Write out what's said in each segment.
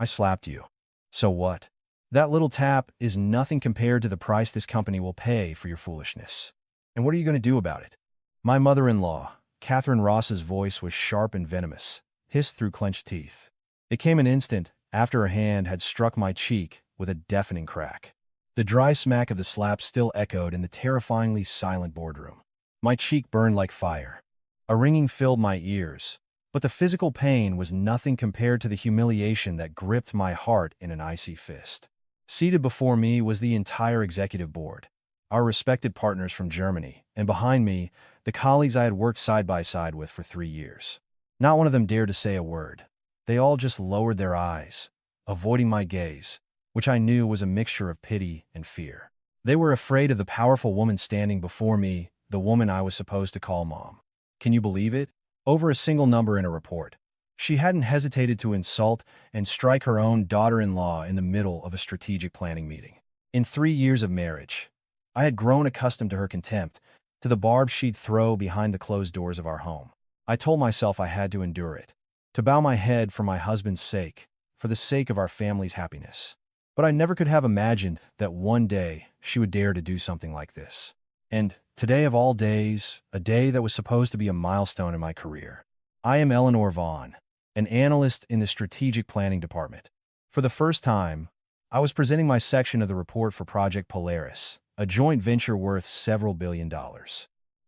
I slapped you. So what? That little tap is nothing compared to the price this company will pay for your foolishness. And what are you going to do about it? My mother-in-law, Catherine Ross's voice was sharp and venomous, hissed through clenched teeth. It came an instant after her hand had struck my cheek with a deafening crack. The dry smack of the slap still echoed in the terrifyingly silent boardroom. My cheek burned like fire. A ringing filled my ears, but the physical pain was nothing compared to the humiliation that gripped my heart in an icy fist. Seated before me was the entire executive board, our respected partners from Germany, and behind me, the colleagues I had worked side by side with for 3 years. Not one of them dared to say a word. They all just lowered their eyes, avoiding my gaze, which I knew was a mixture of pity and fear. They were afraid of the powerful woman standing before me, the woman I was supposed to call Mom. Can you believe it? Over a single number in a report. She hadn't hesitated to insult and strike her own daughter-in-law in the middle of a strategic planning meeting. In 3 years of marriage, I had grown accustomed to her contempt, to the barbs she'd throw behind the closed doors of our home. I told myself I had to endure it, to bow my head for my husband's sake, for the sake of our family's happiness. But I never could have imagined that one day she would dare to do something like this. And today of all days, a day that was supposed to be a milestone in my career. I am Eleanor Vaughn, an analyst in the strategic planning department. For the first time, I was presenting my section of the report for Project Polaris, a joint venture worth several $billion.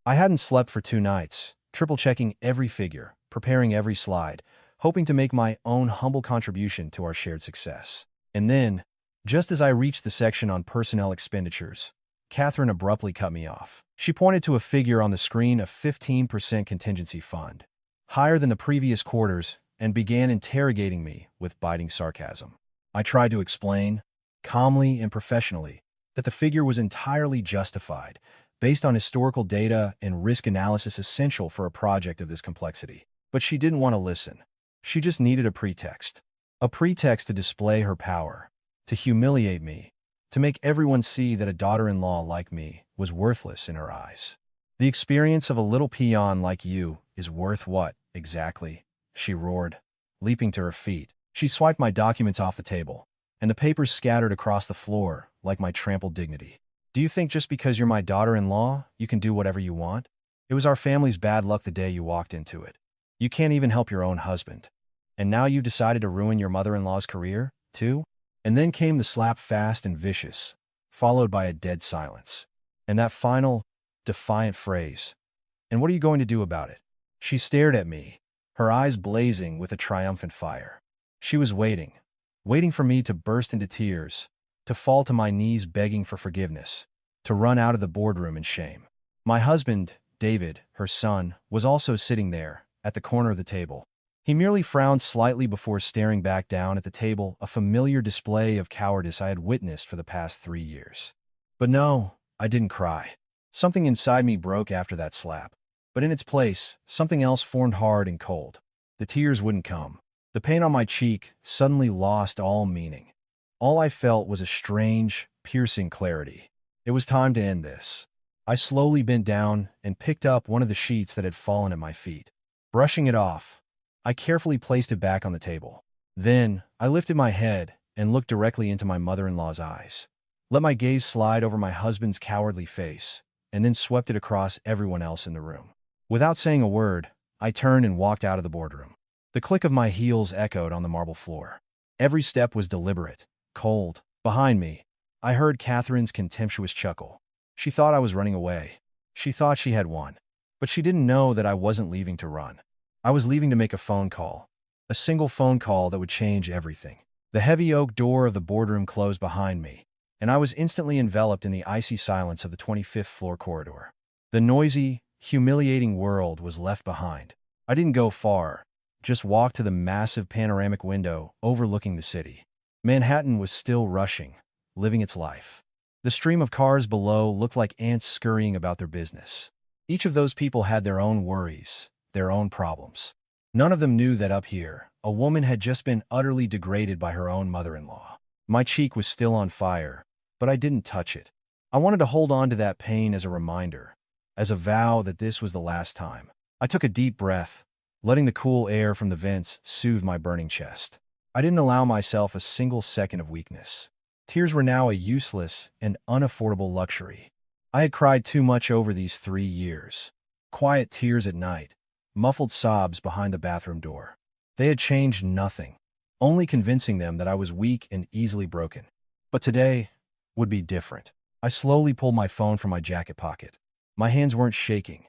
I hadn't slept for 2 nights, triple-checking every figure, preparing every slide, hoping to make my own humble contribution to our shared success. And then, just as I reached the section on personnel expenditures, Catherine abruptly cut me off. She pointed to a figure on the screen, a 15% contingency fund, higher than the previous quarters, and began interrogating me with biting sarcasm. I tried to explain, calmly and professionally, that the figure was entirely justified, based on historical data and risk analysis essential for a project of this complexity. But she didn't want to listen. She just needed a pretext. A pretext to display her power, to humiliate me, to make everyone see that a daughter-in-law like me was worthless in her eyes. The experience of a little peon like you is worth what, exactly? She roared, leaping to her feet. She swiped my documents off the table, and the papers scattered across the floor like my trampled dignity. Do you think just because you're my daughter-in-law, you can do whatever you want? It was our family's bad luck the day you walked into it. You can't even help your own husband. And now you've decided to ruin your mother-in-law's career, too? And then came the slap, fast and vicious, followed by a dead silence. And that final, defiant phrase, "And what are you going to do about it?" She stared at me, her eyes blazing with a triumphant fire. She was waiting for me to burst into tears, to fall to my knees begging for forgiveness, to run out of the boardroom in shame. My husband, David, her son, was also sitting there, at the corner of the table. He merely frowned slightly before staring back down at the table, a familiar display of cowardice I had witnessed for the past 3 years. But no, I didn't cry. Something inside me broke after that slap. But in its place, something else formed hard and cold. The tears wouldn't come. The pain on my cheek suddenly lost all meaning. All I felt was a strange, piercing clarity. It was time to end this. I slowly bent down and picked up one of the sheets that had fallen at my feet. Brushing it off, I carefully placed it back on the table. Then, I lifted my head and looked directly into my mother-in-law's eyes. Let my gaze slide over my husband's cowardly face, and then swept it across everyone else in the room. Without saying a word, I turned and walked out of the boardroom. The click of my heels echoed on the marble floor. Every step was deliberate, cold. Behind me, I heard Catherine's contemptuous chuckle. She thought I was running away. She thought she had won. But she didn't know that I wasn't leaving to run. I was leaving to make a phone call. A single phone call that would change everything. The heavy oak door of the boardroom closed behind me, and I was instantly enveloped in the icy silence of the 25th floor corridor. The noisy, humiliating world was left behind. I didn't go far, just walked to the massive panoramic window overlooking the city. Manhattan was still rushing, living its life. The stream of cars below looked like ants scurrying about their business. Each of those people had their own worries, their own problems. None of them knew that up here, a woman had just been utterly degraded by her own mother-in-law. My cheek was still on fire, but I didn't touch it. I wanted to hold on to that pain as a reminder, as a vow that this was the last time. I took a deep breath, letting the cool air from the vents soothe my burning chest. I didn't allow myself a single second of weakness. Tears were now a useless and unaffordable luxury. I had cried too much over these 3 years. Quiet tears at night, muffled sobs behind the bathroom door. They had changed nothing, only convincing them that I was weak and easily broken. But today would be different. I slowly pulled my phone from my jacket pocket. My hands weren't shaking.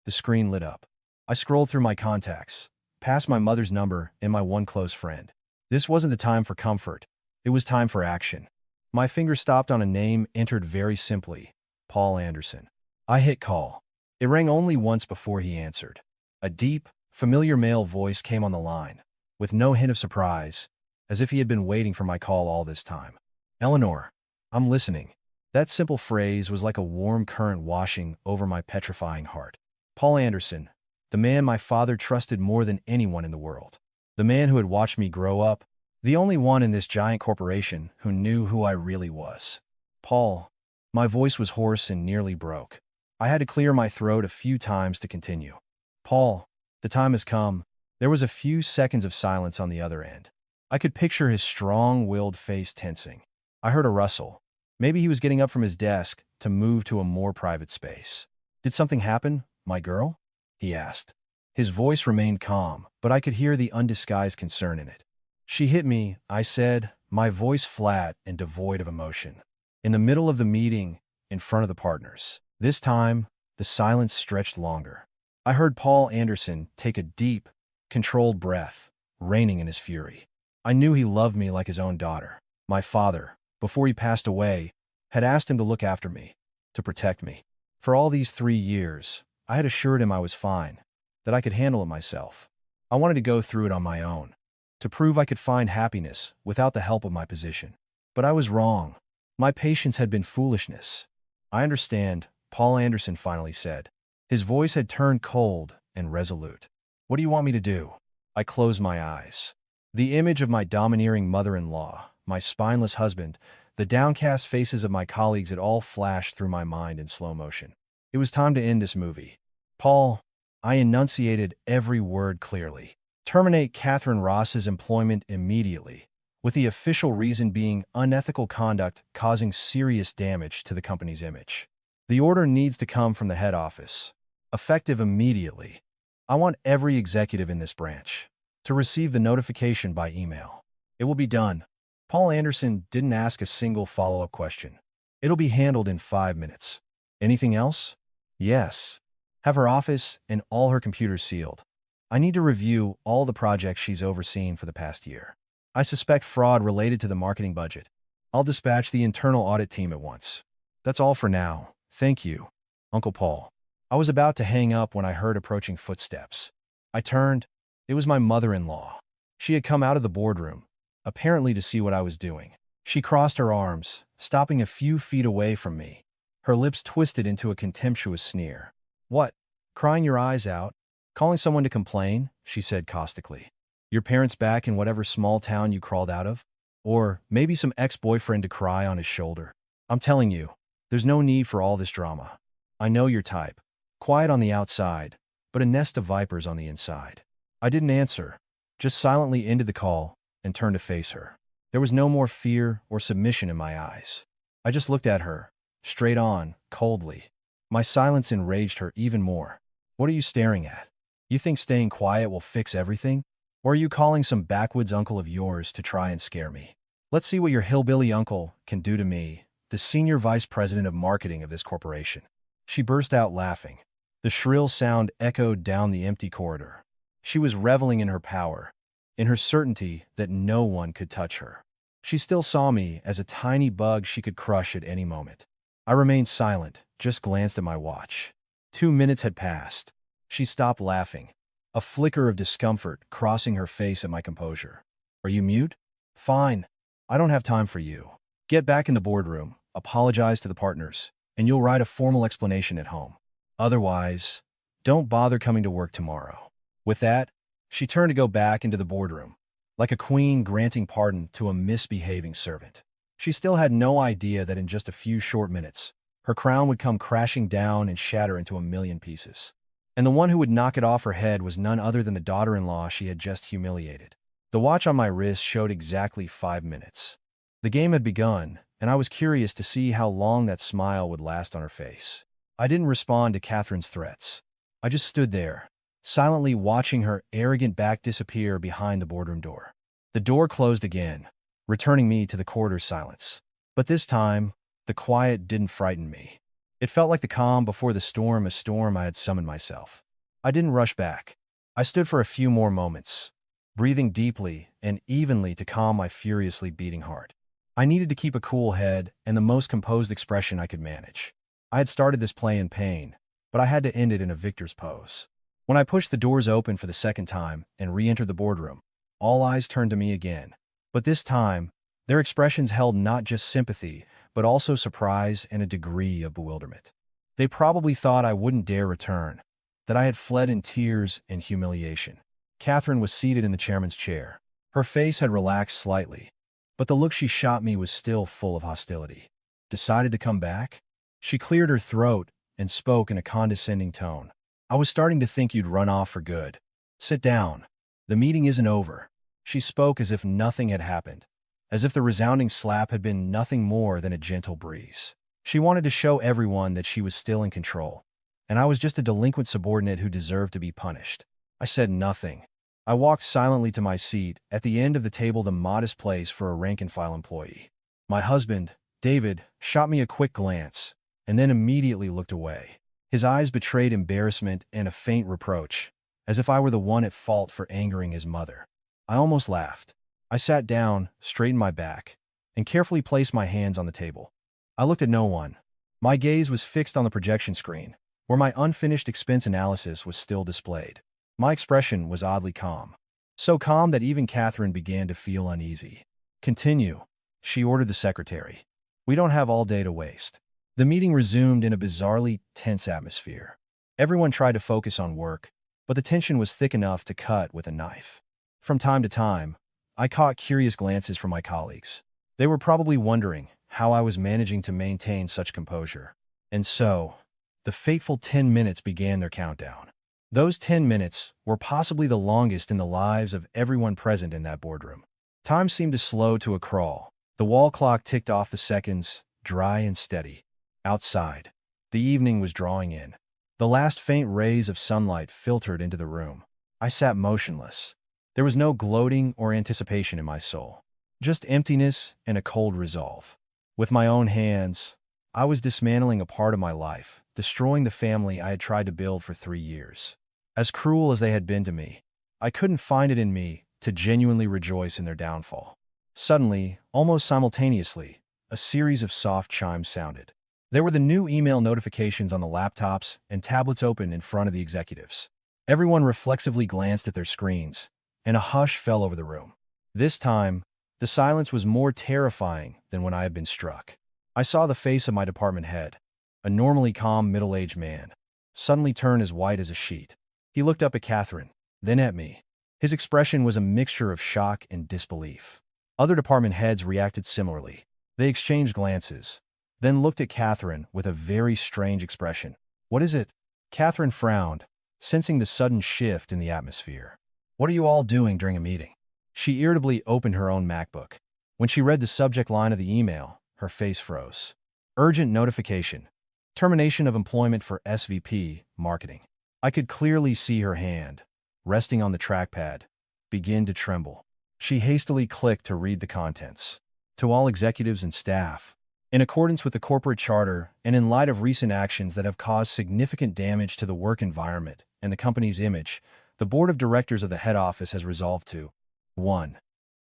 The screen lit up. I scrolled through my contacts, past my mother's number and my one close friend. This wasn't the time for comfort. It was time for action. My finger stopped on a name entered very simply, Paul Anderson. I hit call. It rang only once before he answered. A deep, familiar male voice came on the line, with no hint of surprise, as if he had been waiting for my call all this time. Eleanor, I'm listening. That simple phrase was like a warm current washing over my petrifying heart. Paul Anderson, the man my father trusted more than anyone in the world. The man who had watched me grow up, the only one in this giant corporation who knew who I really was. Paul. My voice was hoarse and nearly broke. I had to clear my throat a few times to continue. Paul, the time has come. There was a few seconds of silence on the other end. I could picture his strong-willed face tensing. I heard a rustle. Maybe he was getting up from his desk to move to a more private space. Did something happen, my girl? He asked. His voice remained calm, but I could hear the undisguised concern in it. She hit me, I said, my voice flat and devoid of emotion. In the middle of the meeting, in front of the partners. This time, the silence stretched longer. I heard Paul Anderson take a deep, controlled breath, reining in his fury. I knew he loved me like his own daughter. My father, before he passed away, had asked him to look after me, to protect me. For all these 3 years, I had assured him I was fine, that I could handle it myself. I wanted to go through it on my own, to prove I could find happiness without the help of my position. But I was wrong. My patience had been foolishness. I understand, Paul Anderson finally said. His voice had turned cold and resolute. What do you want me to do? I closed my eyes. The image of my domineering mother-in-law, my spineless husband, the downcast faces of my colleagues had all flashed through my mind in slow motion. It was time to end this movie. Paul, I enunciated every word clearly. Terminate Catherine Ross's employment immediately, with the official reason being unethical conduct causing serious damage to the company's image. The order needs to come from the head office, effective immediately. I want every executive in this branch to receive the notification by email. It will be done. Paul Anderson didn't ask a single follow-up question. It'll be handled in 5 minutes. Anything else? Yes. Have her office and all her computers sealed. I need to review all the projects she's overseen for the past year. I suspect fraud related to the marketing budget. I'll dispatch the internal audit team at once. That's all for now. Thank you, Uncle Paul. I was about to hang up when I heard approaching footsteps. I turned. It was my mother-in-law. She had come out of the boardroom, apparently to see what I was doing. She crossed her arms, stopping a few feet away from me. Her lips twisted into a contemptuous sneer. What? Crying your eyes out? Calling someone to complain? She said caustically. Your parents back in whatever small town you crawled out of? Or maybe some ex-boyfriend to cry on his shoulder? I'm telling you, there's no need for all this drama. I know your type. Quiet on the outside, but a nest of vipers on the inside. I didn't answer, just silently ended the call and turned to face her. There was no more fear or submission in my eyes. I just looked at her, straight on, coldly. My silence enraged her even more. What are you staring at? You think staying quiet will fix everything? Or are you calling some backwoods uncle of yours to try and scare me? Let's see what your hillbilly uncle can do to me, the senior vice president of marketing of this corporation. She burst out laughing. The shrill sound echoed down the empty corridor. She was reveling in her power, in her certainty that no one could touch her. She still saw me as a tiny bug she could crush at any moment. I remained silent, just glanced at my watch. 2 minutes had passed. She stopped laughing, a flicker of discomfort crossing her face at my composure. Are you mute? Fine. I don't have time for you. Get back in the boardroom, apologize to the partners, and you'll write a formal explanation at home. Otherwise, don't bother coming to work tomorrow. With that, she turned to go back into the boardroom, like a queen granting pardon to a misbehaving servant. She still had no idea that in just a few short minutes, her crown would come crashing down and shatter into a million pieces. And the one who would knock it off her head was none other than the daughter-in-law she had just humiliated. The watch on my wrist showed exactly 5 minutes. The game had begun, and I was curious to see how long that smile would last on her face. I didn't respond to Catherine's threats. I just stood there, silently watching her arrogant back disappear behind the boardroom door. The door closed again, returning me to the corridor's silence. But this time, the quiet didn't frighten me. It felt like the calm before the storm, a storm I had summoned myself. I didn't rush back. I stood for a few more moments, breathing deeply and evenly to calm my furiously beating heart. I needed to keep a cool head and the most composed expression I could manage. I had started this play in pain, but I had to end it in a victor's pose. When I pushed the doors open for the second time and re-entered the boardroom, all eyes turned to me again. But this time, their expressions held not just sympathy, but also surprise and a degree of bewilderment. They probably thought I wouldn't dare return, that I had fled in tears and humiliation. Catherine was seated in the chairman's chair. Her face had relaxed slightly, but the look she shot me was still full of hostility. Decided to come back? She cleared her throat and spoke in a condescending tone. I was starting to think you'd run off for good. Sit down. The meeting isn't over. She spoke as if nothing had happened, as if the resounding slap had been nothing more than a gentle breeze. She wanted to show everyone that she was still in control, and I was just a delinquent subordinate who deserved to be punished. I said nothing. I walked silently to my seat, at the end of the table, the modest place for a rank-and-file employee. My husband, David, shot me a quick glance, and then immediately looked away. His eyes betrayed embarrassment and a faint reproach, as if I were the one at fault for angering his mother. I almost laughed. I sat down, straightened my back, and carefully placed my hands on the table. I looked at no one. My gaze was fixed on the projection screen, where my unfinished expense analysis was still displayed. My expression was oddly calm. So calm that even Catherine began to feel uneasy. Continue, she ordered the secretary. We don't have all day to waste. The meeting resumed in a bizarrely tense atmosphere. Everyone tried to focus on work, but the tension was thick enough to cut with a knife. From time to time, I caught curious glances from my colleagues. They were probably wondering how I was managing to maintain such composure. And so, the fateful 10 minutes began their countdown. Those 10 minutes were possibly the longest in the lives of everyone present in that boardroom. Time seemed to slow to a crawl. The wall clock ticked off the seconds, dry and steady. Outside, the evening was drawing in. The last faint rays of sunlight filtered into the room. I sat motionless. There was no gloating or anticipation in my soul, just emptiness and a cold resolve. With my own hands, I was dismantling a part of my life, destroying the family I had tried to build for 3 years. As cruel as they had been to me, I couldn't find it in me to genuinely rejoice in their downfall. Suddenly, almost simultaneously, a series of soft chimes sounded. There were the new email notifications on the laptops and tablets open in front of the executives. Everyone reflexively glanced at their screens, and a hush fell over the room. This time, the silence was more terrifying than when I had been struck. I saw the face of my department head, a normally calm middle-aged man, suddenly turn as white as a sheet. He looked up at Catherine, then at me. His expression was a mixture of shock and disbelief. Other department heads reacted similarly. They exchanged glances, then looked at Catherine with a very strange expression. What is it? Catherine frowned, sensing the sudden shift in the atmosphere. What are you all doing during a meeting? She irritably opened her own MacBook. When she read the subject line of the email, her face froze. Urgent notification. Termination of employment for SVP, Marketing. I could clearly see her hand, resting on the trackpad, begin to tremble. She hastily clicked to read the contents. To all executives and staff, in accordance with the corporate charter and in light of recent actions that have caused significant damage to the work environment and the company's image, the board of directors of the head office has resolved to 1.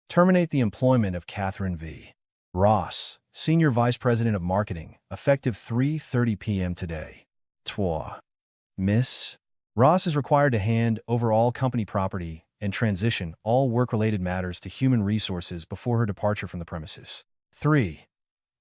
Terminate the employment of Catherine V. Ross, Senior Vice President of Marketing, effective 3:30 p.m. today. 2. Miss Ross is required to hand over all company property and transition all work-related matters to human resources before her departure from the premises. 3.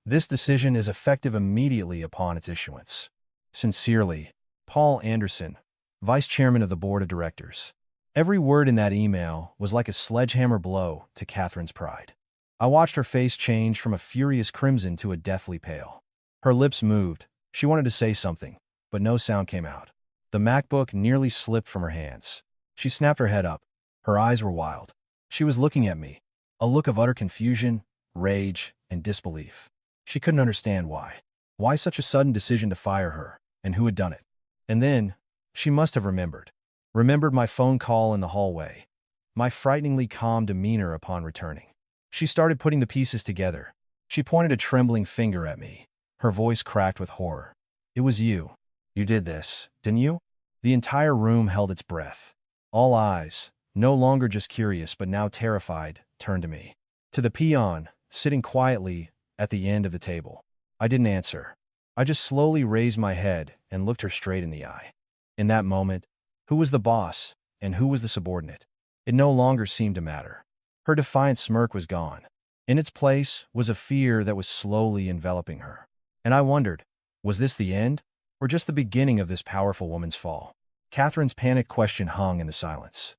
This decision is effective immediately upon its issuance. Sincerely, Paul Anderson, Vice Chairman of the Board of Directors. Every word in that email was like a sledgehammer blow to Catherine's pride. I watched her face change from a furious crimson to a deathly pale. Her lips moved. She wanted to say something, but no sound came out. The MacBook nearly slipped from her hands. She snapped her head up. Her eyes were wild. She was looking at me, a look of utter confusion, rage, and disbelief. She couldn't understand why. Why such a sudden decision to fire her, and who had done it? And then, she must have remembered. Remembered my phone call in the hallway, my frighteningly calm demeanor upon returning. She started putting the pieces together. She pointed a trembling finger at me. Her voice cracked with horror. "It was you. You did this, didn't you?" The entire room held its breath. All eyes, no longer just curious but now terrified, turned to me. To the peon, sitting quietly at the end of the table. I didn't answer. I just slowly raised my head and looked her straight in the eye. In that moment, who was the boss and who was the subordinate? It no longer seemed to matter. Her defiant smirk was gone. In its place was a fear that was slowly enveloping her. And I wondered, was this the end, or just the beginning of this powerful woman's fall? Catherine's panicked question hung in the silence.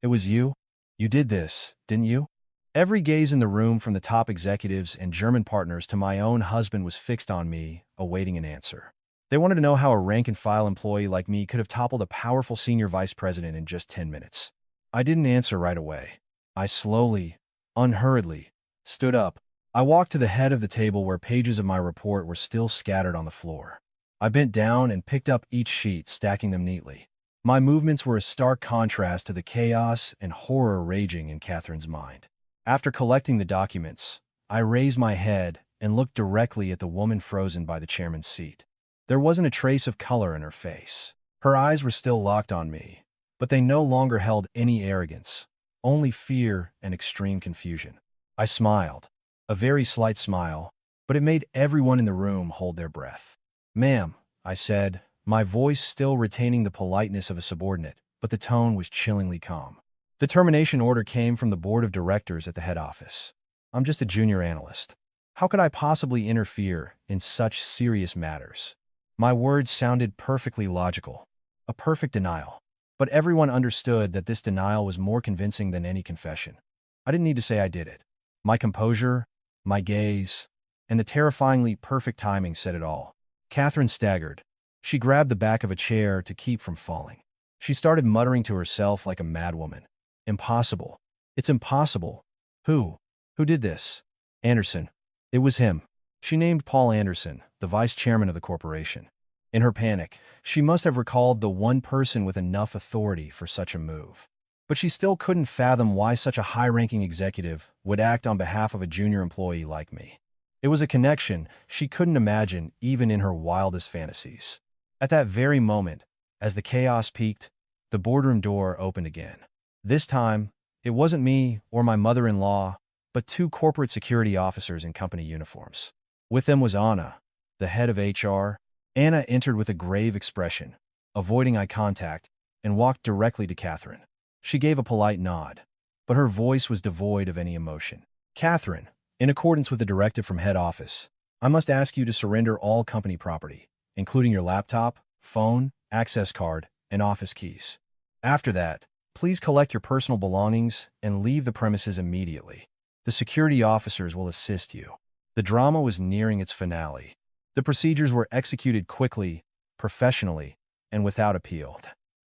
"It was you? You did this, didn't you?" Every gaze in the room, from the top executives and German partners to my own husband, was fixed on me, awaiting an answer. They wanted to know how a rank-and-file employee like me could have toppled a powerful senior vice president in just 10 minutes. I didn't answer right away. I slowly, unhurriedly, stood up. I walked to the head of the table where pages of my report were still scattered on the floor. I bent down and picked up each sheet, stacking them neatly. My movements were a stark contrast to the chaos and horror raging in Catherine's mind. After collecting the documents, I raised my head and looked directly at the woman frozen by the chairman's seat. There wasn't a trace of color in her face. Her eyes were still locked on me, but they no longer held any arrogance, only fear and extreme confusion. I smiled, a very slight smile, but it made everyone in the room hold their breath. "Ma'am," I said, my voice still retaining the politeness of a subordinate, but the tone was chillingly calm. The termination order came from the board of directors at the head office. I'm just a junior analyst. How could I possibly interfere in such serious matters? My words sounded perfectly logical, a perfect denial. But everyone understood that this denial was more convincing than any confession. I didn't need to say I did it. My composure, my gaze, and the terrifyingly perfect timing said it all. Catherine staggered. She grabbed the back of a chair to keep from falling. She started muttering to herself like a madwoman. "Impossible. It's impossible. Who? Who did this?" "Anderson." It was him. She named Paul Anderson, the vice chairman of the corporation. In her panic, she must have recalled the one person with enough authority for such a move. But she still couldn't fathom why such a high-ranking executive would act on behalf of a junior employee like me. It was a connection she couldn't imagine even in her wildest fantasies. At that very moment, as the chaos peaked, the boardroom door opened again. This time, it wasn't me or my mother-in-law, but two corporate security officers in company uniforms. With them was Anna, the head of HR. Anna entered with a grave expression, avoiding eye contact, and walked directly to Catherine. She gave a polite nod, but her voice was devoid of any emotion. "Catherine, in accordance with the directive from head office, I must ask you to surrender all company property, including your laptop, phone, access card, and office keys. After that, please collect your personal belongings and leave the premises immediately. The security officers will assist you." The drama was nearing its finale. The procedures were executed quickly, professionally, and without appeal.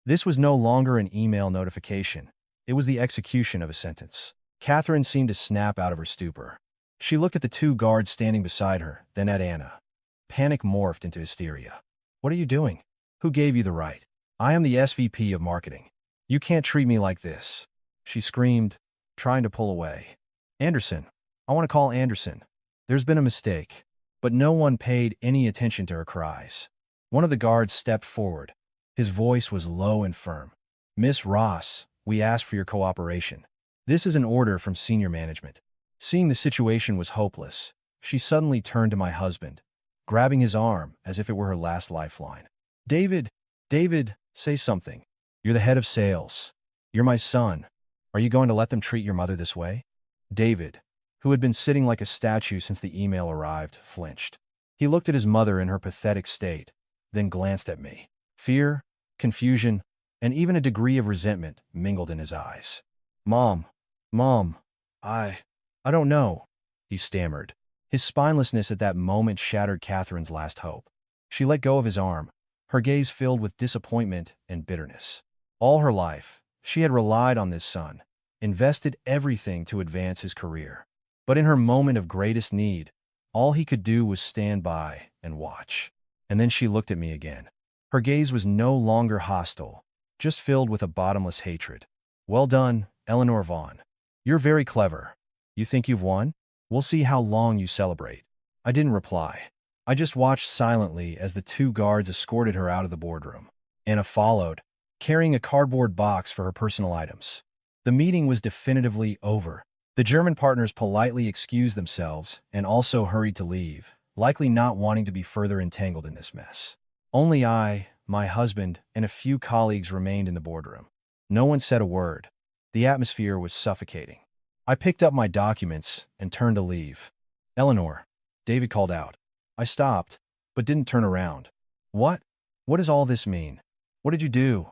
This was no longer an email notification. It was the execution of a sentence. Catherine seemed to snap out of her stupor. She looked at the two guards standing beside her, then at Anna. Panic morphed into hysteria. "What are you doing? Who gave you the right? I am the SVP of marketing. You can't treat me like this," she screamed, trying to pull away. "Anderson. I want to call Anderson. There's been a mistake." But no one paid any attention to her cries. One of the guards stepped forward. His voice was low and firm. "Miss Ross, we ask for your cooperation. This is an order from senior management." Seeing the situation was hopeless, she suddenly turned to my husband, grabbing his arm as if it were her last lifeline. David, say something. You're the head of sales. You're my son. Are you going to let them treat your mother this way?" David, who had been sitting like a statue since the email arrived, flinched. He looked at his mother in her pathetic state, then glanced at me. Fear, confusion, and even a degree of resentment mingled in his eyes. Mom, I don't know," he stammered. His spinelessness at that moment shattered Catherine's last hope. She let go of his arm, her gaze filled with disappointment and bitterness. All her life, she had relied on this son, invested everything to advance his career. But in her moment of greatest need, all he could do was stand by and watch. And then she looked at me again. Her gaze was no longer hostile, just filled with a bottomless hatred. "Well done, Eleanor Vaughn. You're very clever. You think you've won? We'll see how long you celebrate." I didn't reply. I just watched silently as the two guards escorted her out of the boardroom. Anna followed, carrying a cardboard box for her personal items. The meeting was definitively over. The German partners politely excused themselves and also hurried to leave, likely not wanting to be further entangled in this mess. Only I, my husband, and a few colleagues remained in the boardroom. No one said a word. The atmosphere was suffocating. I picked up my documents and turned to leave. "Eleanor," David called out. I stopped, but didn't turn around. "What? What does all this mean? What did you do?"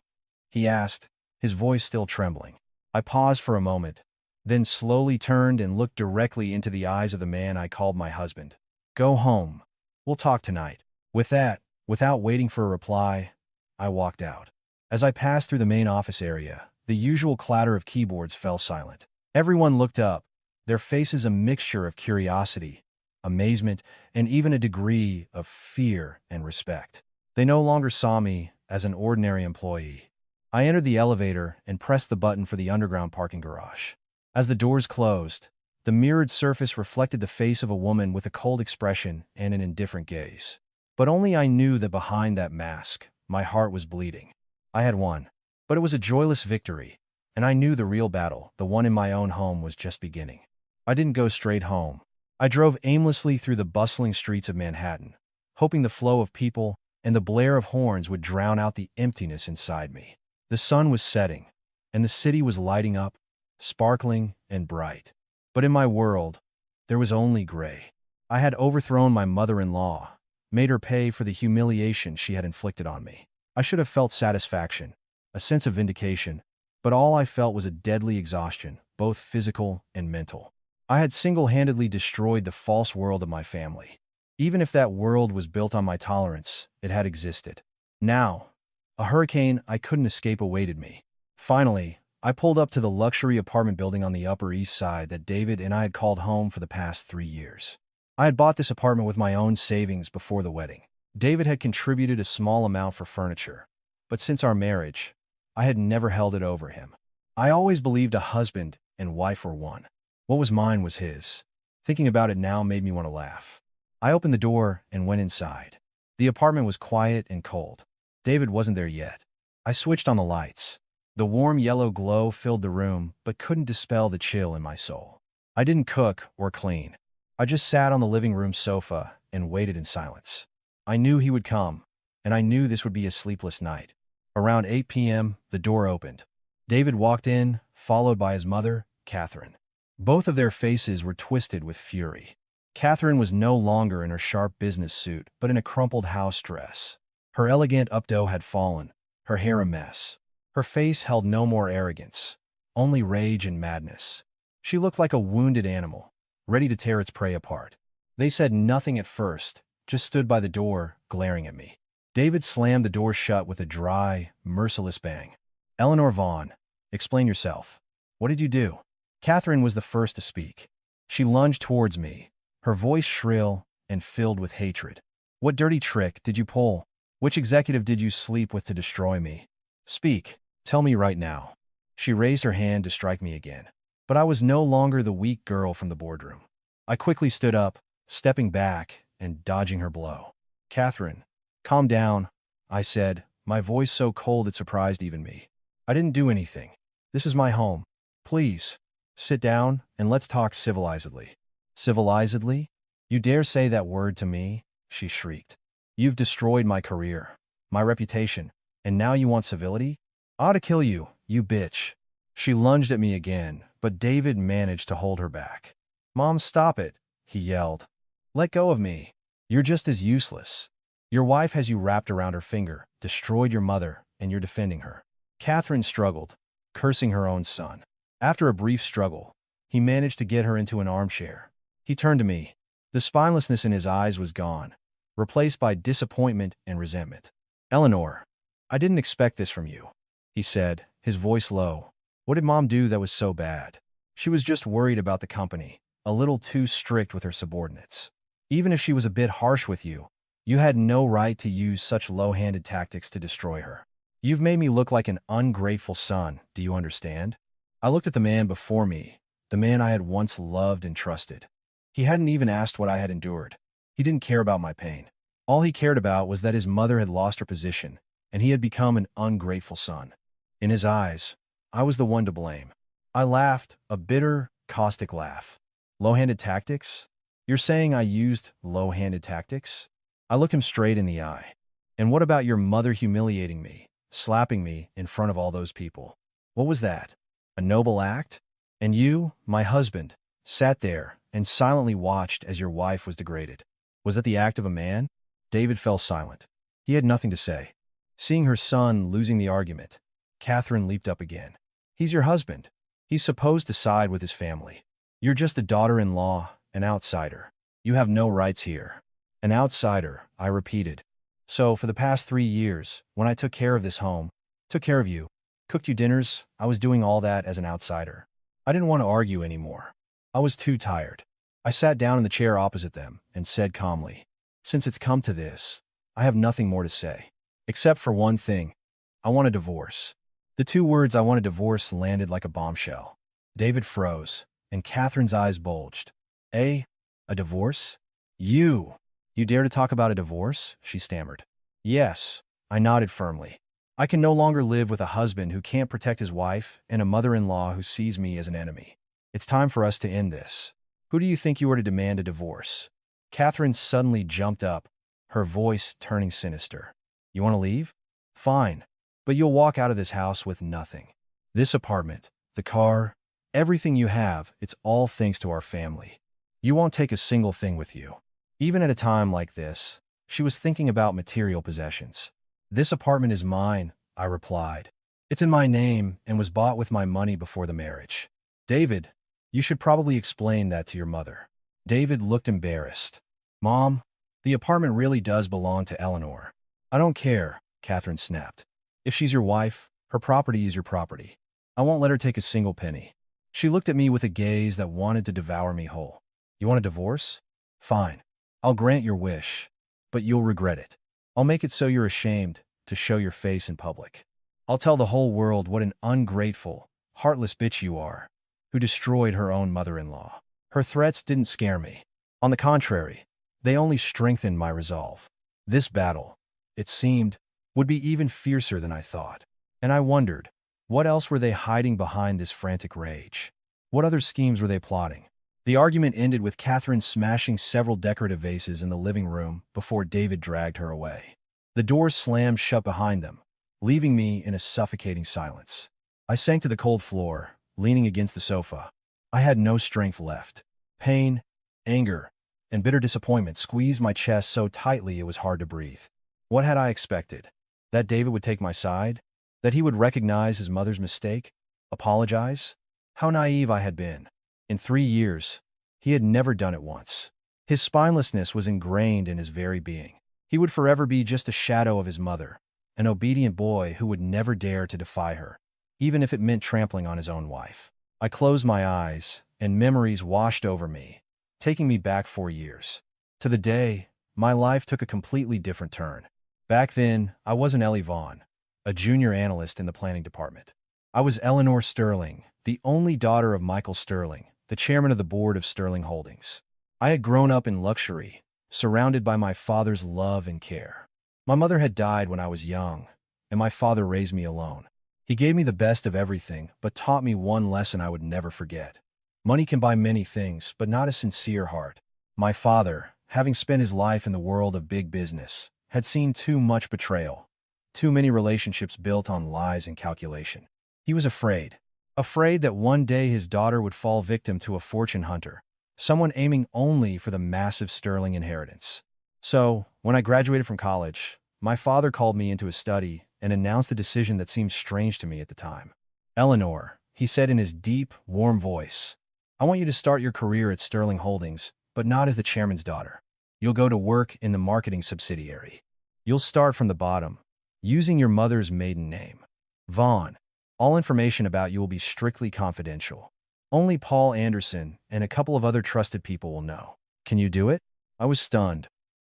he asked, his voice still trembling. I paused for a moment, then slowly turned and looked directly into the eyes of the man I called my husband. "Go home. We'll talk tonight." With that, without waiting for a reply, I walked out. As I passed through the main office area, the usual clatter of keyboards fell silent. Everyone looked up, their faces a mixture of curiosity, amazement, and even a degree of fear and respect. They no longer saw me as an ordinary employee. I entered the elevator and pressed the button for the underground parking garage. As the doors closed, the mirrored surface reflected the face of a woman with a cold expression and an indifferent gaze. But only I knew that behind that mask, my heart was bleeding. I had won, but it was a joyless victory, and I knew the real battle, the one in my own home, was just beginning. I didn't go straight home. I drove aimlessly through the bustling streets of Manhattan, hoping the flow of people and the blare of horns would drown out the emptiness inside me. The sun was setting, and the city was lighting up, sparkling and bright. But in my world, there was only gray. I had overthrown my mother-in-law, made her pay for the humiliation she had inflicted on me. I should have felt satisfaction, a sense of vindication, but all I felt was a deadly exhaustion, both physical and mental. I had single-handedly destroyed the false world of my family. Even if that world was built on my tolerance, it had existed. Now, a hurricane I couldn't escape awaited me. Finally, I pulled up to the luxury apartment building on the Upper East Side that David and I had called home for the past 3 years. I had bought this apartment with my own savings before the wedding. David had contributed a small amount for furniture, but since our marriage, I had never held it over him. I always believed a husband and wife were one. What was mine was his. Thinking about it now made me want to laugh. I opened the door and went inside. The apartment was quiet and cold. David wasn't there yet. I switched on the lights. The warm yellow glow filled the room, but couldn't dispel the chill in my soul. I didn't cook or clean. I just sat on the living room sofa and waited in silence. I knew he would come, and I knew this would be a sleepless night. Around 8 p.m., the door opened. David walked in, followed by his mother, Catherine. Both of their faces were twisted with fury. Catherine was no longer in her sharp business suit, but in a crumpled house dress. Her elegant updo had fallen, her hair a mess. Her face held no more arrogance, only rage and madness. She looked like a wounded animal, ready to tear its prey apart. They said nothing at first, just stood by the door, glaring at me. David slammed the door shut with a dry, merciless bang. "Eleanor Vaughn, explain yourself. What did you do?" Catherine was the first to speak. She lunged towards me, her voice shrill and filled with hatred. "What dirty trick did you pull? Which executive did you sleep with to destroy me? Speak. Tell me right now." She raised her hand to strike me again. But I was no longer the weak girl from the boardroom. I quickly stood up, stepping back and dodging her blow. "Catherine, calm down," I said, my voice so cold it surprised even me. "I didn't do anything. This is my home. Please, sit down and let's talk civilizedly." "Civilizedly? You dare say that word to me?" she shrieked. "You've destroyed my career, my reputation, and now you want civility? I ought to kill you, you bitch." She lunged at me again, but David managed to hold her back. "Mom, stop it," he yelled. "Let go of me. You're just as useless. Your wife has you wrapped around her finger, destroyed your mother, and you're defending her." Catherine struggled, cursing her own son. After a brief struggle, he managed to get her into an armchair. He turned to me. The spinelessness in his eyes was gone, replaced by disappointment and resentment. "Eleanor, I didn't expect this from you," he said, his voice low. What did Mom do that was so bad? She was just worried about the company, a little too strict with her subordinates. Even if she was a bit harsh with you, you had no right to use such low-handed tactics to destroy her. You've made me look like an ungrateful son, do you understand? I looked at the man before me, the man I had once loved and trusted. He hadn't even asked what I had endured. He didn't care about my pain. All he cared about was that his mother had lost her position, and he had become an ungrateful son. In his eyes, I was the one to blame. I laughed, a bitter, caustic laugh. Low-handed tactics? You're saying I used low-handed tactics? I looked him straight in the eye. And what about your mother humiliating me, slapping me in front of all those people? What was that? A noble act? And you, my husband, sat there and silently watched as your wife was degraded. Was that the act of a man? David fell silent. He had nothing to say. Seeing her son losing the argument, Catherine leaped up again. He's your husband. He's supposed to side with his family. You're just a daughter-in-law, an outsider. You have no rights here. An outsider, I repeated. So, for the past 3 years, when I took care of this home, took care of you, cooked you dinners, I was doing all that as an outsider. I didn't want to argue anymore. I was too tired. I sat down in the chair opposite them and said calmly, since it's come to this, I have nothing more to say. Except for one thing. I want a divorce. The 2 words I want a divorce landed like a bombshell. David froze, and Catherine's eyes bulged. A divorce? You dare to talk about a divorce? She stammered. Yes, I nodded firmly. I can no longer live with a husband who can't protect his wife and a mother-in-law who sees me as an enemy. It's time for us to end this. Who do you think you are to demand a divorce? Catherine suddenly jumped up, her voice turning sinister. You want to leave? Fine. But you'll walk out of this house with nothing. This apartment, the car, everything you have, it's all thanks to our family. You won't take a single thing with you. Even at a time like this, she was thinking about material possessions. This apartment is mine, I replied. It's in my name and was bought with my money before the marriage. David, you should probably explain that to your mother. David looked embarrassed. Mom, the apartment really does belong to Eleanor. I don't care, Catherine snapped. If she's your wife, her property is your property. I won't let her take a single penny. She looked at me with a gaze that wanted to devour me whole. You want a divorce? Fine. I'll grant your wish, but you'll regret it. I'll make it so you're ashamed to show your face in public. I'll tell the whole world what an ungrateful, heartless bitch you are, who destroyed her own mother-in-law. Her threats didn't scare me. On the contrary, they only strengthened my resolve. This battle, it seemed, would be even fiercer than I thought. And I wondered, what else were they hiding behind this frantic rage? What other schemes were they plotting? The argument ended with Catherine smashing several decorative vases in the living room before David dragged her away. The doors slammed shut behind them, leaving me in a suffocating silence. I sank to the cold floor, leaning against the sofa. I had no strength left. Pain, anger, and bitter disappointment squeezed my chest so tightly it was hard to breathe. What had I expected? That David would take my side? That he would recognize his mother's mistake? Apologize? How naive I had been. In 3 years, he had never done it once. His spinelessness was ingrained in his very being. He would forever be just a shadow of his mother, an obedient boy who would never dare to defy her, even if it meant trampling on his own wife. I closed my eyes, and memories washed over me, taking me back 4 years. To the day, my life took a completely different turn. Back then, I wasn't Ellie Vaughn, a junior analyst in the planning department. I was Eleanor Sterling, the only daughter of Michael Sterling, the chairman of the board of Sterling Holdings. I had grown up in luxury, surrounded by my father's love and care. My mother had died when I was young, and my father raised me alone. He gave me the best of everything, but taught me one lesson I would never forget. Money can buy many things, but not a sincere heart. My father, having spent his life in the world of big business, had seen too much betrayal, too many relationships built on lies and calculation. He was afraid that one day his daughter would fall victim to a fortune hunter, someone aiming only for the massive Sterling inheritance. So, when I graduated from college, my father called me into his study and announced a decision that seemed strange to me at the time. Eleanor, he said in his deep, warm voice, I want you to start your career at Sterling Holdings, but not as the chairman's daughter. You'll go to work in the marketing subsidiary. You'll start from the bottom, using your mother's maiden name, Vaughn. All information about you will be strictly confidential. Only Paul Anderson and a couple of other trusted people will know. Can you do it? I was stunned.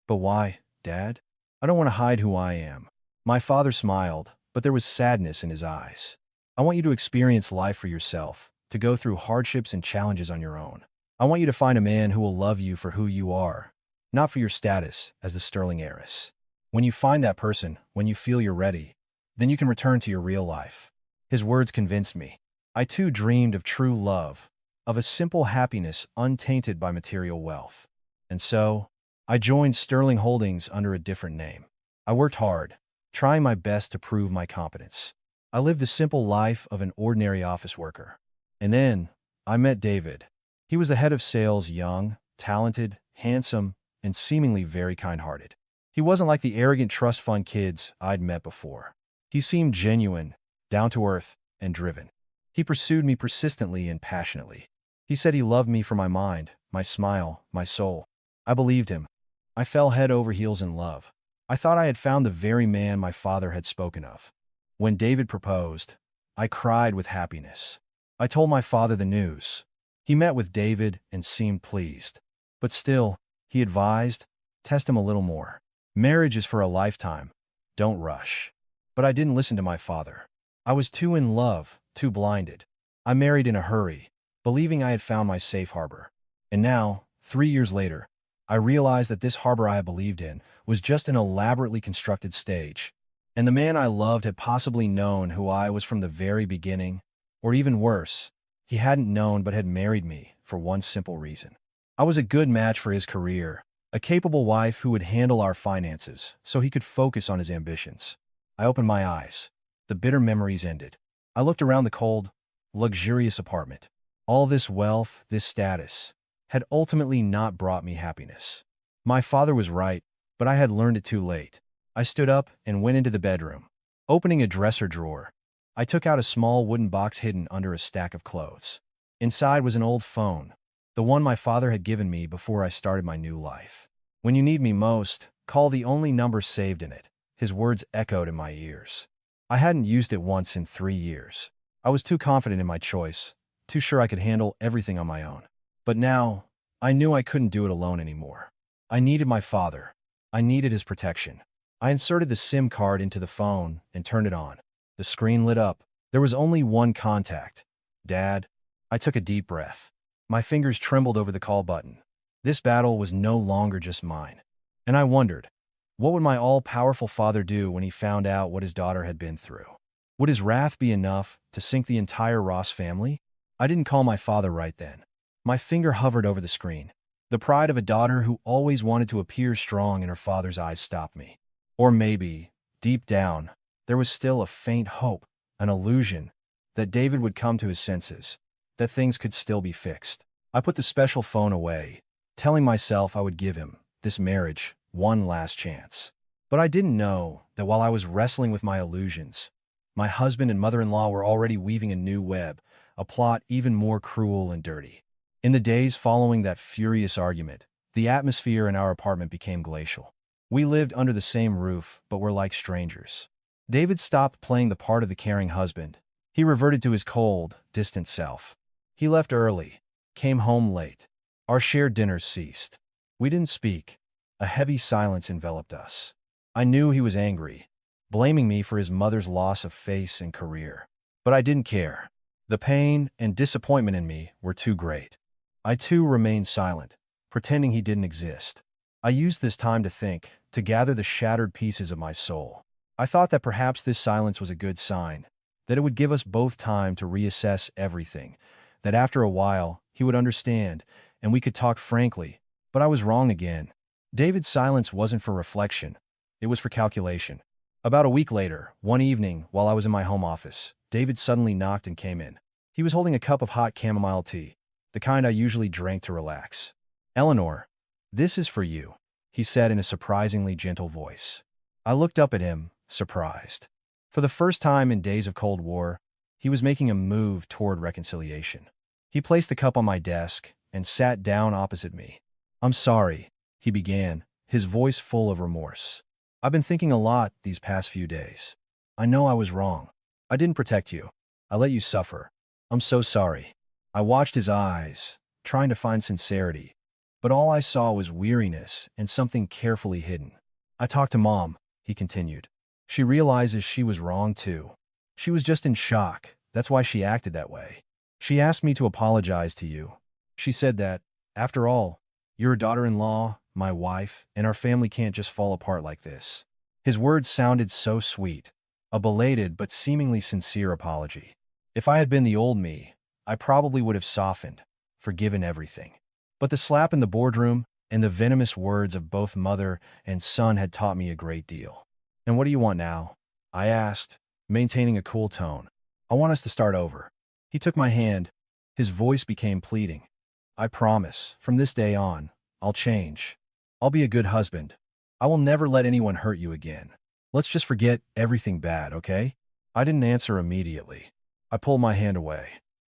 But why, Dad? I don't want to hide who I am. My father smiled, but there was sadness in his eyes. I want you to experience life for yourself, to go through hardships and challenges on your own. I want you to find a man who will love you for who you are, not for your status as the sterling heiress. When you find that person, when you feel you're ready, then you can return to your real life. His words convinced me. I too dreamed of true love, of a simple happiness untainted by material wealth. And so, I joined Sterling Holdings under a different name. I worked hard, trying my best to prove my competence. I lived the simple life of an ordinary office worker. And then, I met David. He was the head of sales, young, talented, handsome, and seemingly very kind-hearted. He wasn't like the arrogant trust fund kids I'd met before. He seemed genuine, down to earth, and driven. He pursued me persistently and passionately. He said he loved me for my mind, my smile, my soul. I believed him. I fell head over heels in love. I thought I had found the very man my father had spoken of. When David proposed, I cried with happiness. I told my father the news. He met with David and seemed pleased. But still, he advised, test him a little more. Marriage is for a lifetime. Don't rush. But I didn't listen to my father. I was too in love, too blinded. I married in a hurry, believing I had found my safe harbor. And now, 3 years later, I realized that this harbor I had believed in was just an elaborately constructed stage. And the man I loved had possibly known who I was from the very beginning, or even worse, he hadn't known but had married me for one simple reason. I was a good match for his career, a capable wife who would handle our finances so he could focus on his ambitions. I opened my eyes. The bitter memories ended. I looked around the cold, luxurious apartment. All this wealth, this status, had ultimately not brought me happiness. My father was right, but I had learned it too late. I stood up and went into the bedroom. Opening a dresser drawer, I took out a small wooden box hidden under a stack of clothes. Inside was an old phone, the one my father had given me before I started my new life. When you need me most, call the only number saved in it. His words echoed in my ears. I hadn't used it once in 3 years. I was too confident in my choice, too sure I could handle everything on my own. But now, I knew I couldn't do it alone anymore. I needed my father. I needed his protection. I inserted the SIM card into the phone and turned it on. The screen lit up. There was only one contact. Dad. I took a deep breath. My fingers trembled over the call button. This battle was no longer just mine. And I wondered, what would my all-powerful father do when he found out what his daughter had been through? Would his wrath be enough to sink the entire Ross family? I didn't call my father right then. My finger hovered over the screen. The pride of a daughter who always wanted to appear strong in her father's eyes stopped me. Or maybe, deep down, there was still a faint hope, an illusion, that David would come to his senses, that things could still be fixed. I put the special phone away, telling myself I would give him, this marriage, one last chance. But I didn't know that while I was wrestling with my illusions, my husband and mother-in-law were already weaving a new web, a plot even more cruel and dirty. In the days following that furious argument, the atmosphere in our apartment became glacial. We lived under the same roof, but were like strangers. David stopped playing the part of the caring husband. He reverted to his cold, distant self. He left early, came home late. Our shared dinners ceased. We didn't speak. A heavy silence enveloped us. I knew he was angry, blaming me for his mother's loss of face and career. But I didn't care. The pain and disappointment in me were too great. I too remained silent, pretending he didn't exist. I used this time to think, to gather the shattered pieces of my soul. I thought that perhaps this silence was a good sign, that it would give us both time to reassess everything, that after a while, he would understand, and we could talk frankly. But I was wrong again. David's silence wasn't for reflection. It was for calculation. About a week later, one evening, while I was in my home office, David suddenly knocked and came in. He was holding a cup of hot chamomile tea, the kind I usually drank to relax. "Eleanor, this is for you," he said in a surprisingly gentle voice. I looked up at him, surprised. For the first time in days of Cold War, he was making a move toward reconciliation. He placed the cup on my desk and sat down opposite me. "I'm sorry," he began, his voice full of remorse. "I've been thinking a lot these past few days. I know I was wrong. I didn't protect you. I let you suffer. I'm so sorry. I watched his eyes, trying to find sincerity, but all I saw was weariness and something carefully hidden. I talked to Mom, he continued. She realizes she was wrong too. She was just in shock. That's why she acted that way. She asked me to apologize to you. She said that, after all, you're a daughter-in-law, my wife, and our family can't just fall apart like this. His words sounded so sweet, a belated but seemingly sincere apology. If I had been the old me, I probably would have softened, forgiven everything. But the slap in the boardroom and the venomous words of both mother and son had taught me a great deal. And what do you want now? I asked, maintaining a cool tone. I want us to start over. He took my hand. His voice became pleading. I promise, from this day on, I'll change. I'll be a good husband. I will never let anyone hurt you again. Let's just forget everything bad, okay? I didn't answer immediately. I pulled my hand away.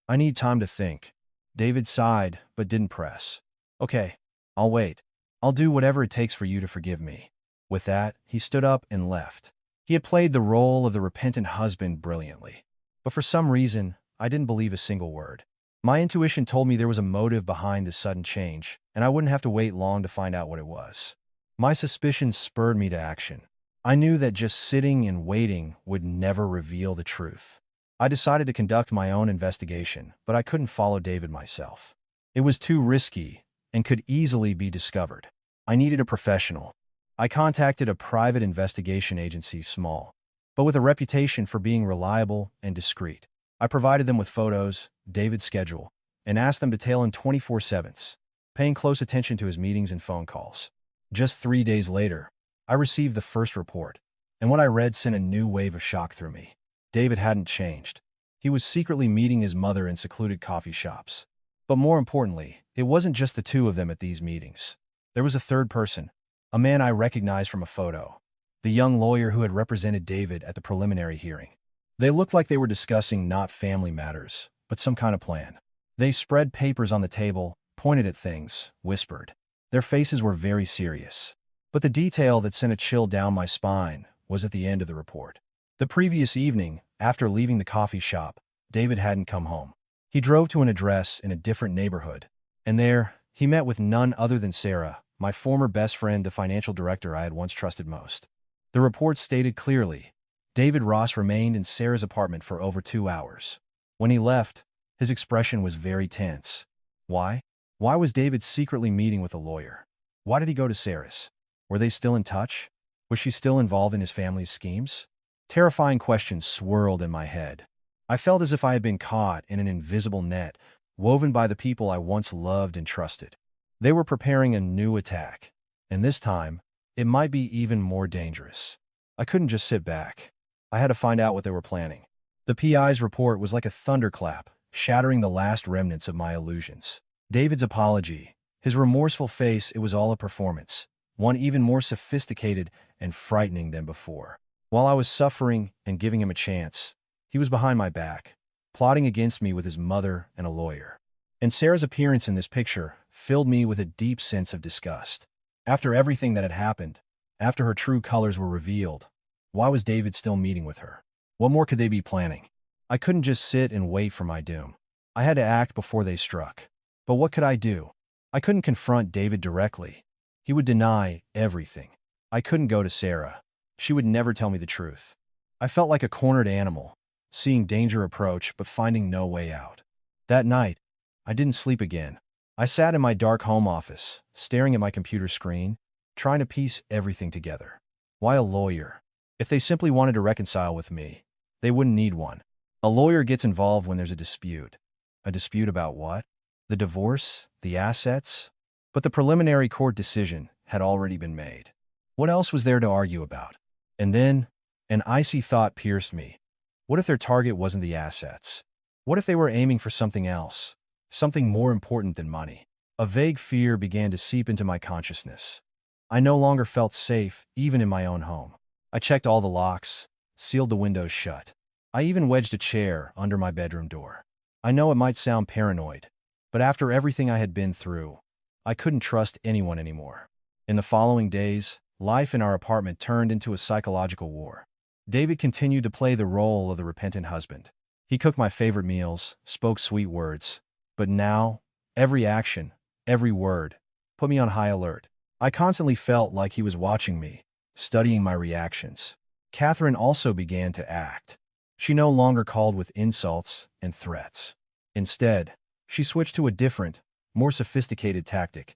I need time to think. David sighed, but didn't press. Okay, I'll wait. I'll do whatever it takes for you to forgive me. With that, he stood up and left. He had played the role of the repentant husband brilliantly. But for some reason, I didn't believe a single word. My intuition told me there was a motive behind this sudden change, and I wouldn't have to wait long to find out what it was. My suspicions spurred me to action. I knew that just sitting and waiting would never reveal the truth. I decided to conduct my own investigation, but I couldn't follow David myself. It was too risky and could easily be discovered. I needed a professional. I contacted a private investigation agency, small, but with a reputation for being reliable and discreet. I provided them with photos, David's schedule, and asked them to tail him 24/7, paying close attention to his meetings and phone calls. Just 3 days later, I received the first report, and what I read sent a new wave of shock through me. David hadn't changed. He was secretly meeting his mother in secluded coffee shops. But more importantly, it wasn't just the two of them at these meetings. There was a third person, a man I recognized from a photo, the young lawyer who had represented David at the preliminary hearing. They looked like they were discussing not family matters, but some kind of plan. They spread papers on the table, pointed at things, whispered. Their faces were very serious. But the detail that sent a chill down my spine was at the end of the report. The previous evening, after leaving the coffee shop, David hadn't come home. He drove to an address in a different neighborhood, and there, he met with none other than Sarah, my former best friend, the financial director I had once trusted most. The report stated clearly, David Ross remained in Sarah's apartment for over 2 hours. When he left, his expression was very tense. Why? Why was David secretly meeting with a lawyer? Why did he go to Sarah's? Were they still in touch? Was she still involved in his family's schemes? Terrifying questions swirled in my head. I felt as if I had been caught in an invisible net, woven by the people I once loved and trusted. They were preparing a new attack, and this time, it might be even more dangerous. I couldn't just sit back. I had to find out what they were planning. The PI's report was like a thunderclap, shattering the last remnants of my illusions. David's apology, his remorseful face, it was all a performance, one even more sophisticated and frightening than before. While I was suffering and giving him a chance, he was behind my back, plotting against me with his mother and a lawyer. And Sarah's appearance in this picture filled me with a deep sense of disgust. After everything that had happened, after her true colors were revealed, why was David still meeting with her? What more could they be planning? I couldn't just sit and wait for my doom. I had to act before they struck. But what could I do? I couldn't confront David directly. He would deny everything. I couldn't go to Sarah. She would never tell me the truth. I felt like a cornered animal, seeing danger approach but finding no way out. That night, I didn't sleep again. I sat in my dark home office, staring at my computer screen, trying to piece everything together. Why a lawyer? If they simply wanted to reconcile with me, they wouldn't need one. A lawyer gets involved when there's a dispute. A dispute about what? The divorce? The assets? But the preliminary court decision had already been made. What else was there to argue about? And then, an icy thought pierced me. What if their target wasn't the assets? What if they were aiming for something else? Something more important than money? A vague fear began to seep into my consciousness. I no longer felt safe, even in my own home. I checked all the locks, sealed the windows shut. I even wedged a chair under my bedroom door. I know it might sound paranoid, but after everything I had been through, I couldn't trust anyone anymore. In the following days, life in our apartment turned into a psychological war. David continued to play the role of the repentant husband. He cooked my favorite meals, spoke sweet words. But now, every action, every word, put me on high alert. I constantly felt like he was watching me, studying my reactions. Catherine also began to act. She no longer called with insults and threats. Instead, she switched to a different, more sophisticated tactic: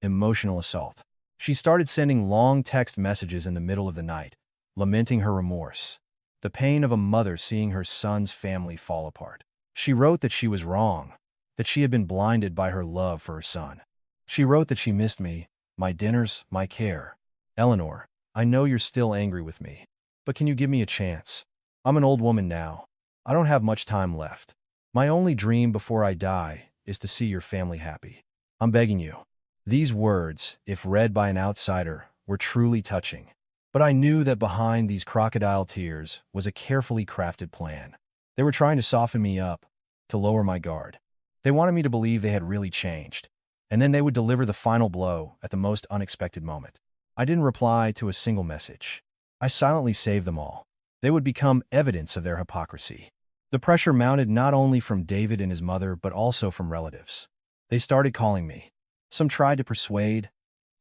emotional assault. She started sending long text messages in the middle of the night, lamenting her remorse, the pain of a mother seeing her son's family fall apart. She wrote that she was wrong, that she had been blinded by her love for her son. She wrote that she missed me, my dinners, my care. Eleanor, I know you're still angry with me, but can you give me a chance? I'm an old woman now. I don't have much time left. My only dream before I die is to see your family happy. I'm begging you. These words, if read by an outsider, were truly touching. But I knew that behind these crocodile tears was a carefully crafted plan. They were trying to soften me up, to lower my guard. They wanted me to believe they had really changed, and then they would deliver the final blow at the most unexpected moment. I didn't reply to a single message. I silently saved them all. They would become evidence of their hypocrisy. The pressure mounted not only from David and his mother, but also from relatives. They started calling me. Some tried to persuade,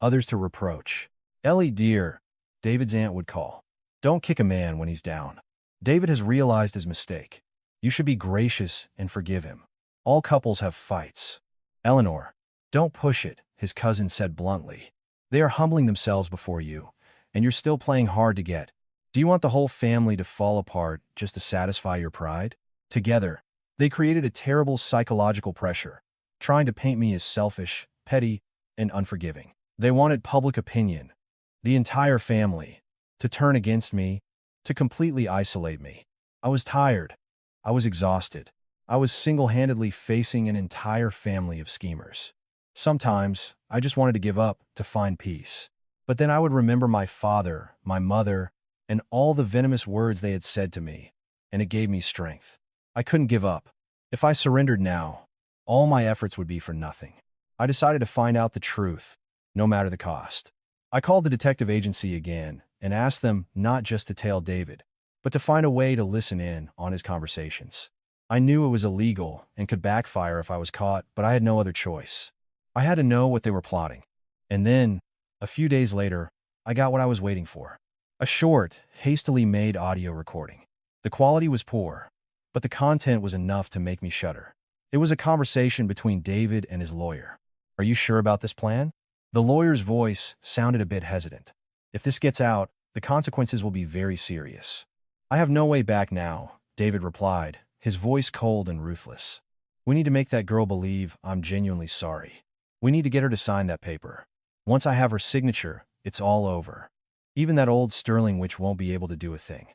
others to reproach. Ellie, dear, David's aunt would call. Don't kick a man when he's down. David has realized his mistake. You should be gracious and forgive him. All couples have fights. Eleanor, don't push it, his cousin said bluntly. They are humbling themselves before you, and you're still playing hard to get. Do you want the whole family to fall apart just to satisfy your pride? Together, they created a terrible psychological pressure, trying to paint me as selfish, petty, and unforgiving. They wanted public opinion, the entire family, to turn against me, to completely isolate me. I was tired. I was exhausted. I was single-handedly facing an entire family of schemers. Sometimes, I just wanted to give up to find peace. But then I would remember my father, my mother, and all the venomous words they had said to me, and it gave me strength. I couldn't give up. If I surrendered now, all my efforts would be for nothing. I decided to find out the truth, no matter the cost. I called the detective agency again and asked them not just to tail David, but to find a way to listen in on his conversations. I knew it was illegal and could backfire if I was caught, but I had no other choice. I had to know what they were plotting. And then, a few days later, I got what I was waiting for. A short, hastily made audio recording. The quality was poor, but the content was enough to make me shudder. It was a conversation between David and his lawyer. Are you sure about this plan? The lawyer's voice sounded a bit hesitant. If this gets out, the consequences will be very serious. I have no way back now, David replied, his voice cold and ruthless. We need to make that girl believe I'm genuinely sorry. We need to get her to sign that paper. Once I have her signature, it's all over. Even that old Sterling witch won't be able to do a thing.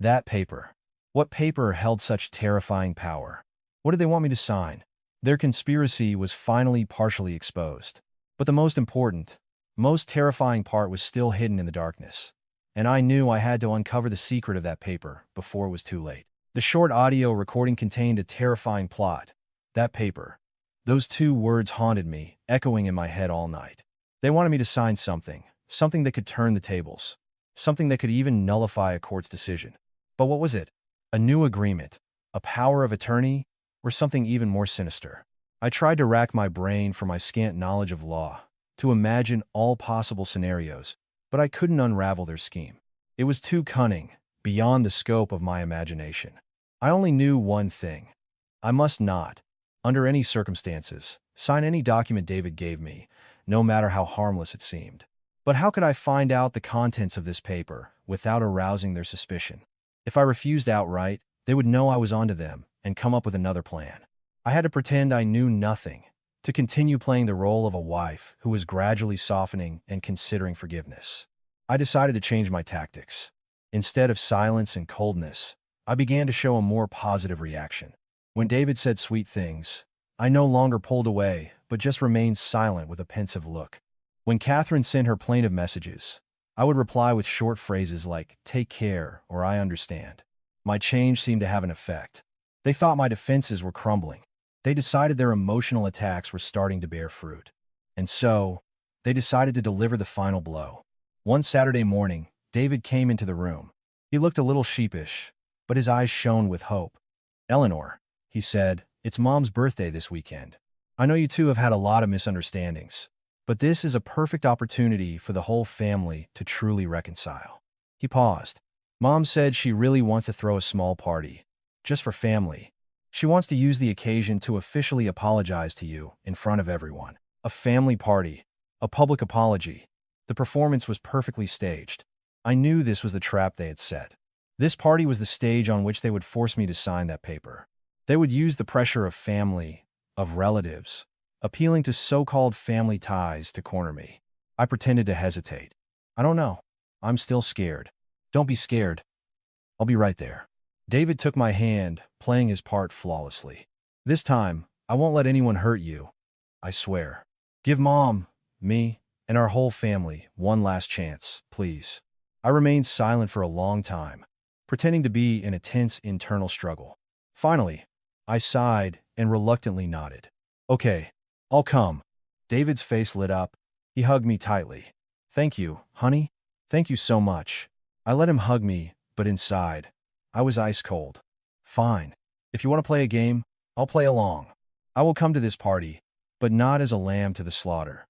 That paper. What paper held such terrifying power? What did they want me to sign? Their conspiracy was finally partially exposed. But the most important, most terrifying part was still hidden in the darkness. And I knew I had to uncover the secret of that paper before it was too late. The short audio recording contained a terrifying plot. That paper. Those two words haunted me, echoing in my head all night. They wanted me to sign something, something that could turn the tables, something that could even nullify a court's decision. But what was it? A new agreement, a power of attorney, or something even more sinister? I tried to rack my brain for my scant knowledge of law, to imagine all possible scenarios, but I couldn't unravel their scheme. It was too cunning, beyond the scope of my imagination. I only knew one thing. I must not, under any circumstances, sign any document David gave me, no matter how harmless it seemed. But how could I find out the contents of this paper without arousing their suspicion? If I refused outright, they would know I was onto them and come up with another plan. I had to pretend I knew nothing, to continue playing the role of a wife who was gradually softening and considering forgiveness. I decided to change my tactics. Instead of silence and coldness, I began to show a more positive reaction. When David said sweet things, I no longer pulled away, but just remained silent with a pensive look. When Catherine sent her plaintive messages, I would reply with short phrases like, "Take care," or "I understand." My change seemed to have an effect. They thought my defenses were crumbling. They decided their emotional attacks were starting to bear fruit. And so, they decided to deliver the final blow. One Saturday morning, David came into the room. He looked a little sheepish, but his eyes shone with hope. Eleanor, he said, it's Mom's birthday this weekend. I know you two have had a lot of misunderstandings, but this is a perfect opportunity for the whole family to truly reconcile. He paused. Mom said she really wants to throw a small party, just for family. She wants to use the occasion to officially apologize to you in front of everyone. A family party. A public apology. The performance was perfectly staged. I knew this was the trap they had set. This party was the stage on which they would force me to sign that paper. They would use the pressure of family, of relatives, appealing to so-called family ties to corner me. I pretended to hesitate. I don't know. I'm still scared. Don't be scared. I'll be right there. David took my hand, playing his part flawlessly. This time, I won't let anyone hurt you. I swear. Give Mom, me, and our whole family one last chance, please. I remained silent for a long time, pretending to be in a tense internal struggle. Finally, I sighed and reluctantly nodded. Okay, I'll come. David's face lit up. He hugged me tightly. Thank you, honey. Thank you so much. I let him hug me, but inside, I was ice cold. Fine. If you want to play a game, I'll play along. I will come to this party, but not as a lamb to the slaughter.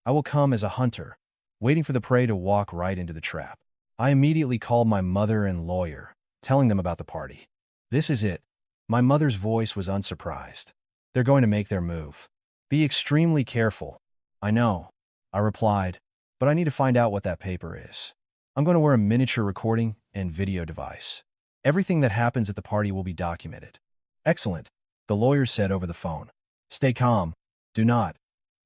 I will come as a hunter, waiting for the prey to walk right into the trap. I immediately called my mother and lawyer, telling them about the party. This is it. My mother's voice was unsurprised. They're going to make their move. Be extremely careful. I know, I replied, but I need to find out what that paper is. I'm going to wear a miniature recording and video device. Everything that happens at the party will be documented. Excellent, the lawyer said over the phone. Stay calm. Do not,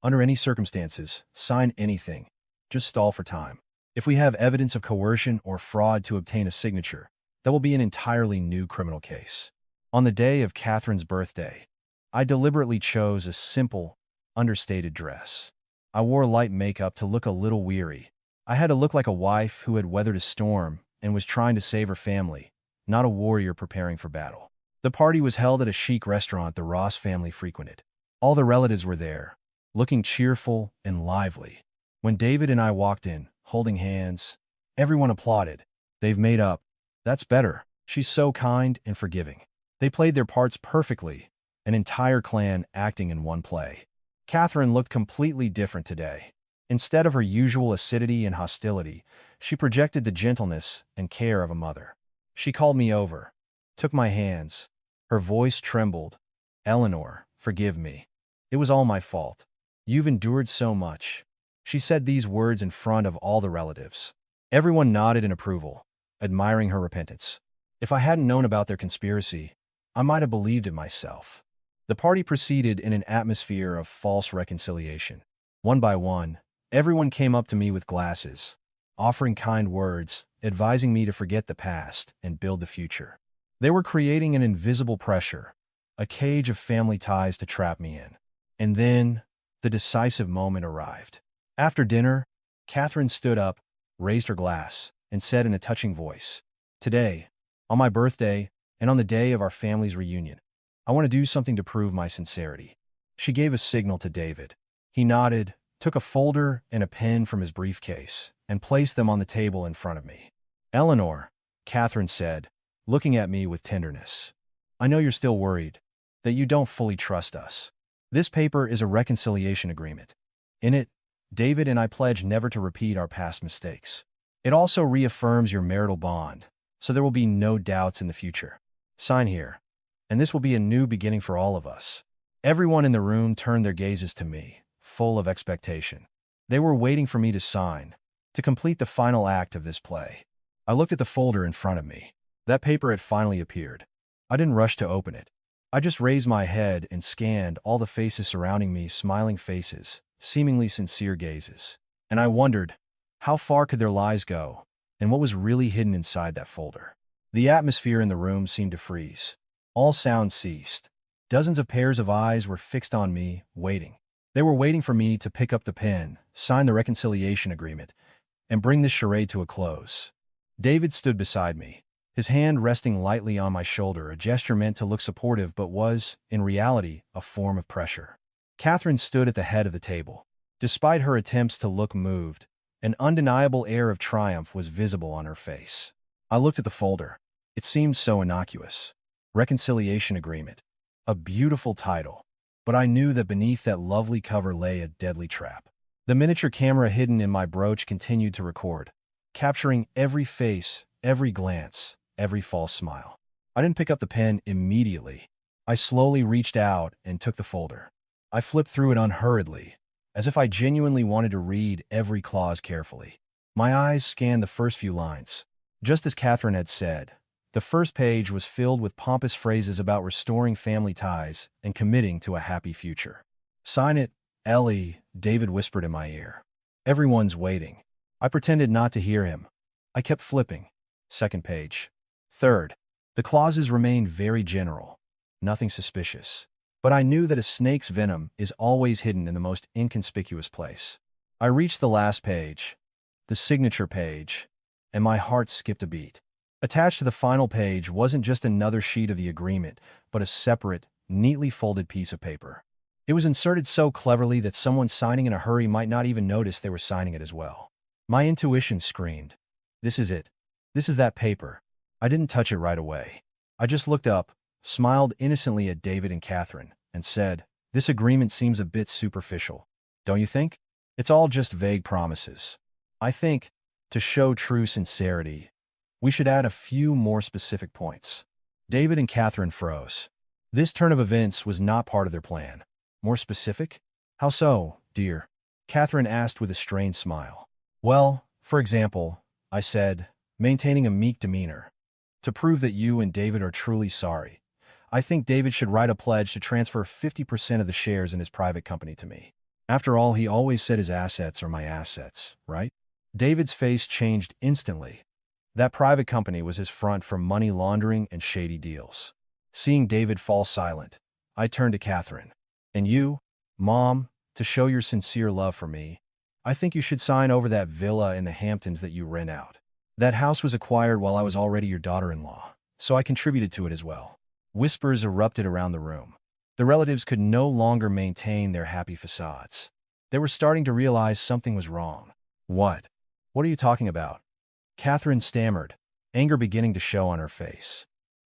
under any circumstances, sign anything. Just stall for time. If we have evidence of coercion or fraud to obtain a signature, that will be an entirely new criminal case. On the day of Catherine's birthday, I deliberately chose a simple, understated dress. I wore light makeup to look a little weary. I had to look like a wife who had weathered a storm and was trying to save her family, not a warrior preparing for battle. The party was held at a chic restaurant the Ross family frequented. All the relatives were there, looking cheerful and lively. When David and I walked in, holding hands, everyone applauded. They've made up. That's better. She's so kind and forgiving. They played their parts perfectly, an entire clan acting in one play. Catherine looked completely different today. Instead of her usual acidity and hostility, she projected the gentleness and care of a mother. She called me over, took my hands. Her voice trembled. Eleanor, forgive me. It was all my fault. You've endured so much. She said these words in front of all the relatives. Everyone nodded in approval, admiring her repentance. If I hadn't known about their conspiracy, I might have believed it myself. The party proceeded in an atmosphere of false reconciliation. One by one, everyone came up to me with glasses, offering kind words, advising me to forget the past and build the future. They were creating an invisible pressure, a cage of family ties to trap me in. And then, the decisive moment arrived. After dinner, Catherine stood up, raised her glass, and said in a touching voice, Today, on my birthday, and on the day of our family's reunion, I want to do something to prove my sincerity. She gave a signal to David. He nodded, took a folder and a pen from his briefcase, and placed them on the table in front of me. Eleanor, Catherine said, looking at me with tenderness, I know you're still worried, that you don't fully trust us. This paper is a reconciliation agreement. In it, David and I pledge never to repeat our past mistakes. It also reaffirms your marital bond, so there will be no doubts in the future. Sign here, and this will be a new beginning for all of us. Everyone in the room turned their gazes to me, full of expectation. They were waiting for me to sign, to complete the final act of this play. I looked at the folder in front of me. That paper had finally appeared. I didn't rush to open it. I just raised my head and scanned all the faces surrounding me, smiling faces, seemingly sincere gazes. And I wondered, how far could their lies go, and what was really hidden inside that folder? The atmosphere in the room seemed to freeze. All sound ceased. Dozens of pairs of eyes were fixed on me, waiting. They were waiting for me to pick up the pen, sign the reconciliation agreement, and bring this charade to a close. David stood beside me, his hand resting lightly on my shoulder, a gesture meant to look supportive but was, in reality, a form of pressure. Catherine stood at the head of the table. Despite her attempts to look moved, an undeniable air of triumph was visible on her face. I looked at the folder. It seemed so innocuous. Reconciliation Agreement. A beautiful title. But I knew that beneath that lovely cover lay a deadly trap. The miniature camera hidden in my brooch continued to record, capturing every face, every glance, every false smile. I didn't pick up the pen immediately. I slowly reached out and took the folder. I flipped through it unhurriedly, as if I genuinely wanted to read every clause carefully. My eyes scanned the first few lines. Just as Catherine had said, the first page was filled with pompous phrases about restoring family ties and committing to a happy future. "Sign it, Ellie," David whispered in my ear. "Everyone's waiting." I pretended not to hear him. I kept flipping. Second page. Third. The clauses remained very general. Nothing suspicious. But I knew that a snake's venom is always hidden in the most inconspicuous place. I reached the last page, the signature page, and my heart skipped a beat. Attached to the final page wasn't just another sheet of the agreement, but a separate, neatly folded piece of paper. It was inserted so cleverly that someone signing in a hurry might not even notice they were signing it as well. My intuition screamed, "This is it. This is that paper." I didn't touch it right away. I just looked up, smiled innocently at David and Catherine, and said, "This agreement seems a bit superficial. Don't you think? It's all just vague promises. I think, to show true sincerity, we should add a few more specific points." David and Catherine froze. This turn of events was not part of their plan. "More specific? How so, dear?" Catherine asked with a strained smile. "Well, for example," I said, maintaining a meek demeanor, "to prove that you and David are truly sorry, I think David should write a pledge to transfer 50% of the shares in his private company to me. After all, he always said his assets are my assets, right?" David's face changed instantly. That private company was his front for money laundering and shady deals. Seeing David fall silent, I turned to Catherine. "And you, Mom, to show your sincere love for me, I think you should sign over that villa in the Hamptons that you rent out. That house was acquired while I was already your daughter-in-law, so I contributed to it as well." Whispers erupted around the room. The relatives could no longer maintain their happy facades. They were starting to realize something was wrong. "What? What are you talking about?" Catherine stammered, anger beginning to show on her face.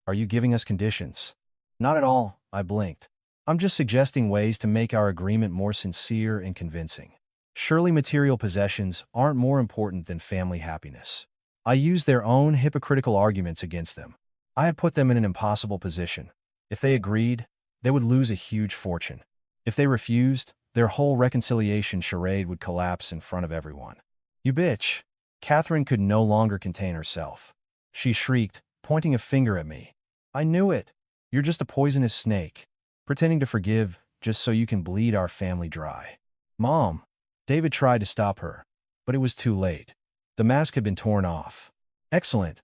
"Are you giving us conditions?" "Not at all," I blinked. "I'm just suggesting ways to make our agreement more sincere and convincing. Surely material possessions aren't more important than family happiness." I used their own hypocritical arguments against them. I had put them in an impossible position. If they agreed, they would lose a huge fortune. If they refused, their whole reconciliation charade would collapse in front of everyone. "You bitch!" Catherine could no longer contain herself. She shrieked, pointing a finger at me. "I knew it! You're just a poisonous snake, pretending to forgive just so you can bleed our family dry." "Mom!" David tried to stop her, but it was too late. The mask had been torn off. "Excellent!"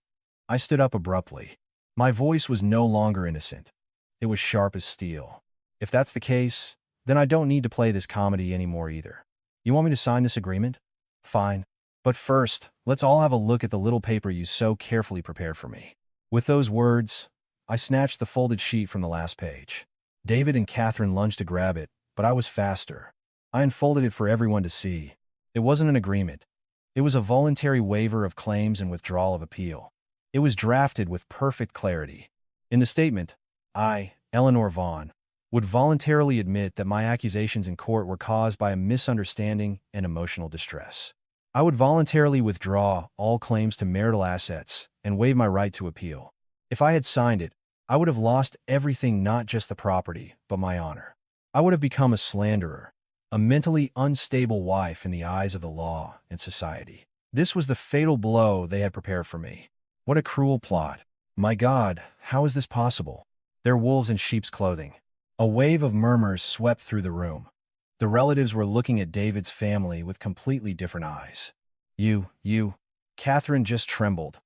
I stood up abruptly. My voice was no longer innocent. It was sharp as steel. "If that's the case, then I don't need to play this comedy anymore either. You want me to sign this agreement? Fine. But first, let's all have a look at the little paper you so carefully prepared for me." With those words, I snatched the folded sheet from the last page. David and Catherine lunged to grab it, but I was faster. I unfolded it for everyone to see. It wasn't an agreement. It was a voluntary waiver of claims and withdrawal of appeal. It was drafted with perfect clarity. In the statement, I, Eleanor Vaughn, would voluntarily admit that my accusations in court were caused by a misunderstanding and emotional distress. I would voluntarily withdraw all claims to marital assets and waive my right to appeal. If I had signed it, I would have lost everything, not just the property, but my honor. I would have become a slanderer, a mentally unstable wife in the eyes of the law and society. This was the fatal blow they had prepared for me. What a cruel plot. My God, how is this possible? They're wolves in sheep's clothing. A wave of murmurs swept through the room. The relatives were looking at David's family with completely different eyes. You. Catherine just trembled,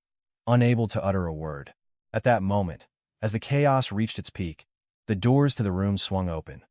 unable to utter a word. At that moment, as the chaos reached its peak, the doors to the room swung open.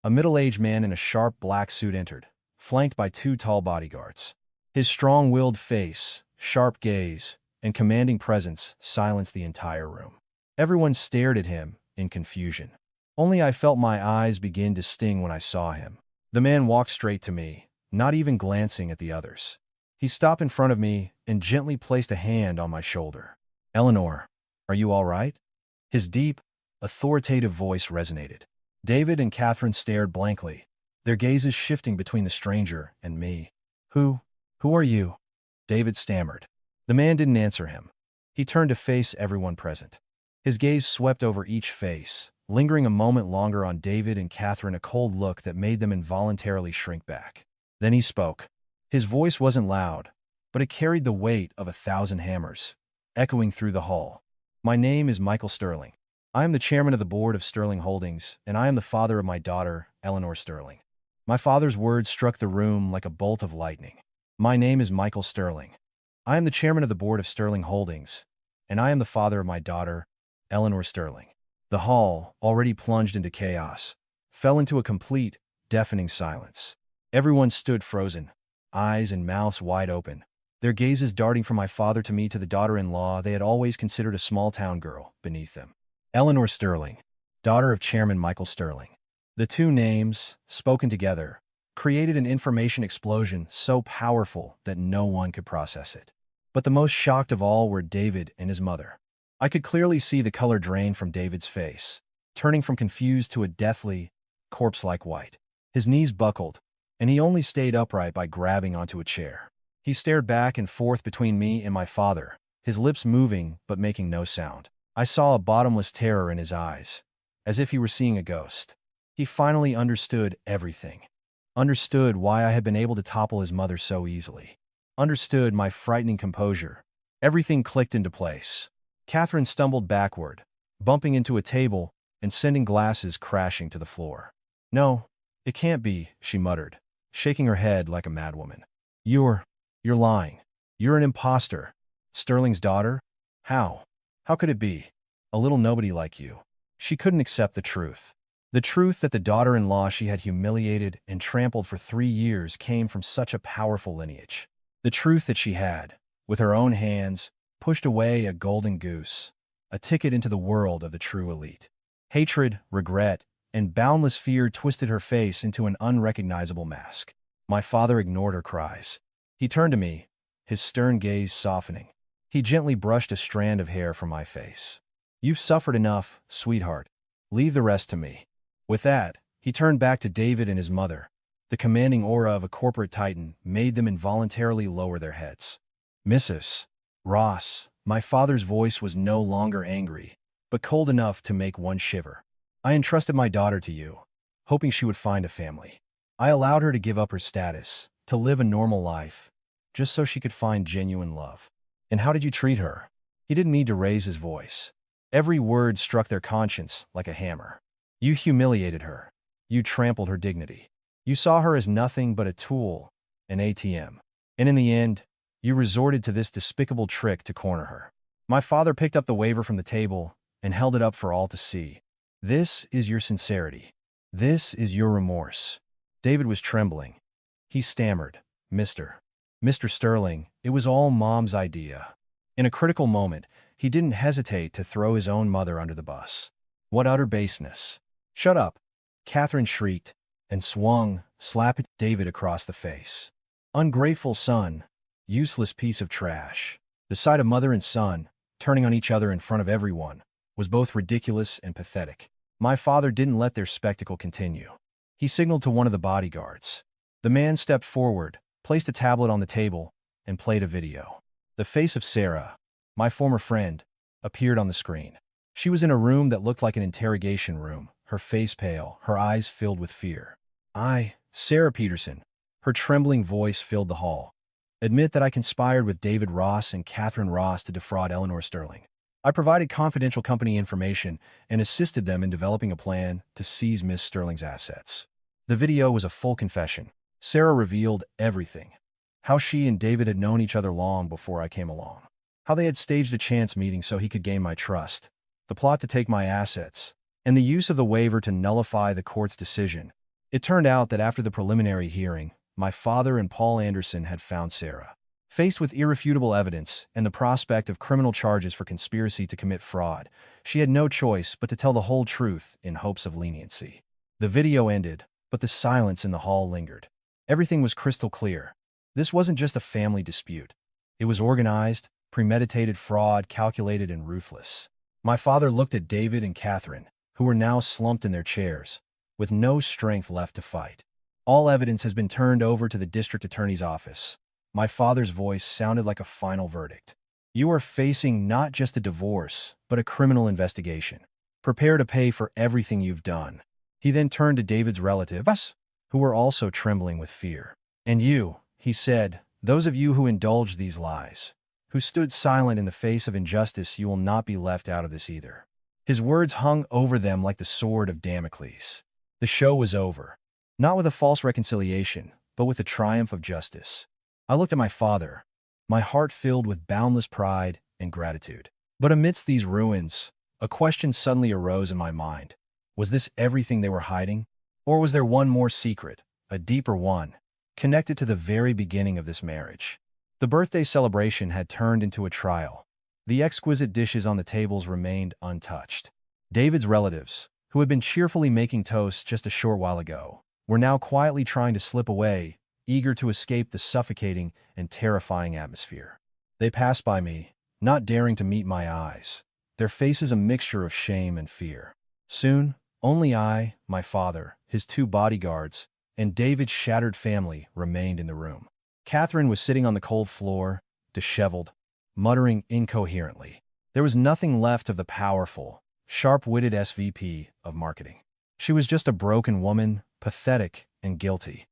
A middle-aged man in a sharp black suit entered, flanked by two tall bodyguards. His strong-willed face, sharp gaze, and commanding presence silenced the entire room. Everyone stared at him in confusion. Only I felt my eyes begin to sting when I saw him. The man walked straight to me, not even glancing at the others. He stopped in front of me and gently placed a hand on my shoulder. "Eleanor, are you all right?" His deep, authoritative voice resonated. David and Catherine stared blankly, their gazes shifting between the stranger and me. Who are you? David stammered. The man didn't answer him. He turned to face everyone present. His gaze swept over each face, lingering a moment longer on David and Catherine, a cold look that made them involuntarily shrink back. Then he spoke. His voice wasn't loud, but it carried the weight of 1,000 hammers, echoing through the hall. My name is Michael Sterling. I am the chairman of the board of Sterling Holdings, and I am the father of my daughter, Eleanor Sterling. My father's words struck the room like a bolt of lightning. My name is Michael Sterling. I am the chairman of the board of Sterling Holdings, and I am the father of my daughter, Eleanor Sterling. The hall, already plunged into chaos, fell into a complete, deafening silence. Everyone stood frozen, eyes and mouths wide open, their gazes darting from my father to me to the daughter-in-law they had always considered a small-town girl beneath them. Eleanor Sterling, daughter of Chairman Michael Sterling. The two names, spoken together, created an information explosion so powerful that no one could process it. But the most shocked of all were David and his mother. I could clearly see the color drain from David's face, turning from confused to a deathly, corpse-like white. His knees buckled, and he only stayed upright by grabbing onto a chair. He stared back and forth between me and my father, his lips moving but making no sound. I saw a bottomless terror in his eyes, as if he were seeing a ghost. He finally understood everything. Understood why I had been able to topple his mother so easily. Understood my frightening composure. Everything clicked into place. Catherine stumbled backward, bumping into a table and sending glasses crashing to the floor. No, it can't be, she muttered, shaking her head like a madwoman. You're lying. You're an imposter. Sterling's daughter? How? How could it be? A little nobody like you. She couldn't accept the truth. The truth that the daughter-in-law she had humiliated and trampled for 3 years came from such a powerful lineage. The truth that she had, with her own hands, pushed away a golden goose, a ticket into the world of the true elite. Hatred, regret, and boundless fear twisted her face into an unrecognizable mask. My father ignored her cries. He turned to me, his stern gaze softening. He gently brushed a strand of hair from my face. You've suffered enough, sweetheart. Leave the rest to me. With that, he turned back to David and his mother. The commanding aura of a corporate titan made them involuntarily lower their heads. Mrs. Ross, my father's voice was no longer angry, but cold enough to make one shiver. I entrusted my daughter to you, hoping she would find a family. I allowed her to give up her status, to live a normal life, just so she could find genuine love. And how did you treat her? He didn't need to raise his voice. Every word struck their conscience like a hammer. You humiliated her. You trampled her dignity. You saw her as nothing but a tool, an ATM. And in the end, you resorted to this despicable trick to corner her. My father picked up the waiver from the table and held it up for all to see. This is your sincerity. This is your remorse. David was trembling. He stammered, Mr. Sterling, it was all Mom's idea. In a critical moment, he didn't hesitate to throw his own mother under the bus. What utter baseness. Shut up, Catherine shrieked, and swung, slapping David across the face. Ungrateful son, useless piece of trash. The sight of mother and son, turning on each other in front of everyone, was both ridiculous and pathetic. My father didn't let their spectacle continue. He signaled to one of the bodyguards. The man stepped forward, placed a tablet on the table, and played a video. The face of Sarah, my former friend, appeared on the screen. She was in a room that looked like an interrogation room, her face pale, her eyes filled with fear. Sarah Peterson, her trembling voice filled the hall. Admit that I conspired with David Ross and Catherine Ross to defraud Eleanor Sterling. I provided confidential company information and assisted them in developing a plan to seize Miss Sterling's assets. The video was a full confession. Sarah revealed everything. How she and David had known each other long before I came along. How they had staged a chance meeting so he could gain my trust. The plot to take my assets, and the use of the waiver to nullify the court's decision. It turned out that after the preliminary hearing, my father and Paul Anderson had found Sarah. Faced with irrefutable evidence and the prospect of criminal charges for conspiracy to commit fraud, she had no choice but to tell the whole truth in hopes of leniency. The video ended, but the silence in the hall lingered. Everything was crystal clear. This wasn't just a family dispute. It was organized, premeditated fraud, calculated and ruthless. My father looked at David and Catherine, who were now slumped in their chairs, with no strength left to fight. All evidence has been turned over to the district attorney's office. My father's voice sounded like a final verdict. You are facing not just a divorce, but a criminal investigation. Prepare to pay for everything you've done. He then turned to David's relatives, who were also trembling with fear. And you, he said, those of you who indulged these lies, who stood silent in the face of injustice, you will not be left out of this either. His words hung over them like the sword of Damocles. The show was over, not with a false reconciliation, but with the triumph of justice. I looked at my father, my heart filled with boundless pride and gratitude. But amidst these ruins, a question suddenly arose in my mind. Was this everything they were hiding? Or was there one more secret, a deeper one, connected to the very beginning of this marriage? The birthday celebration had turned into a trial. The exquisite dishes on the tables remained untouched. David's relatives, who had been cheerfully making toast just a short while ago, were now quietly trying to slip away, eager to escape the suffocating and terrifying atmosphere. They passed by me, not daring to meet my eyes, their faces a mixture of shame and fear. Soon, only I, my father, his two bodyguards, and David's shattered family remained in the room. Catherine was sitting on the cold floor, disheveled, muttering incoherently. There was nothing left of the powerful, sharp-witted SVP of marketing. She was just a broken woman, pathetic and guilty.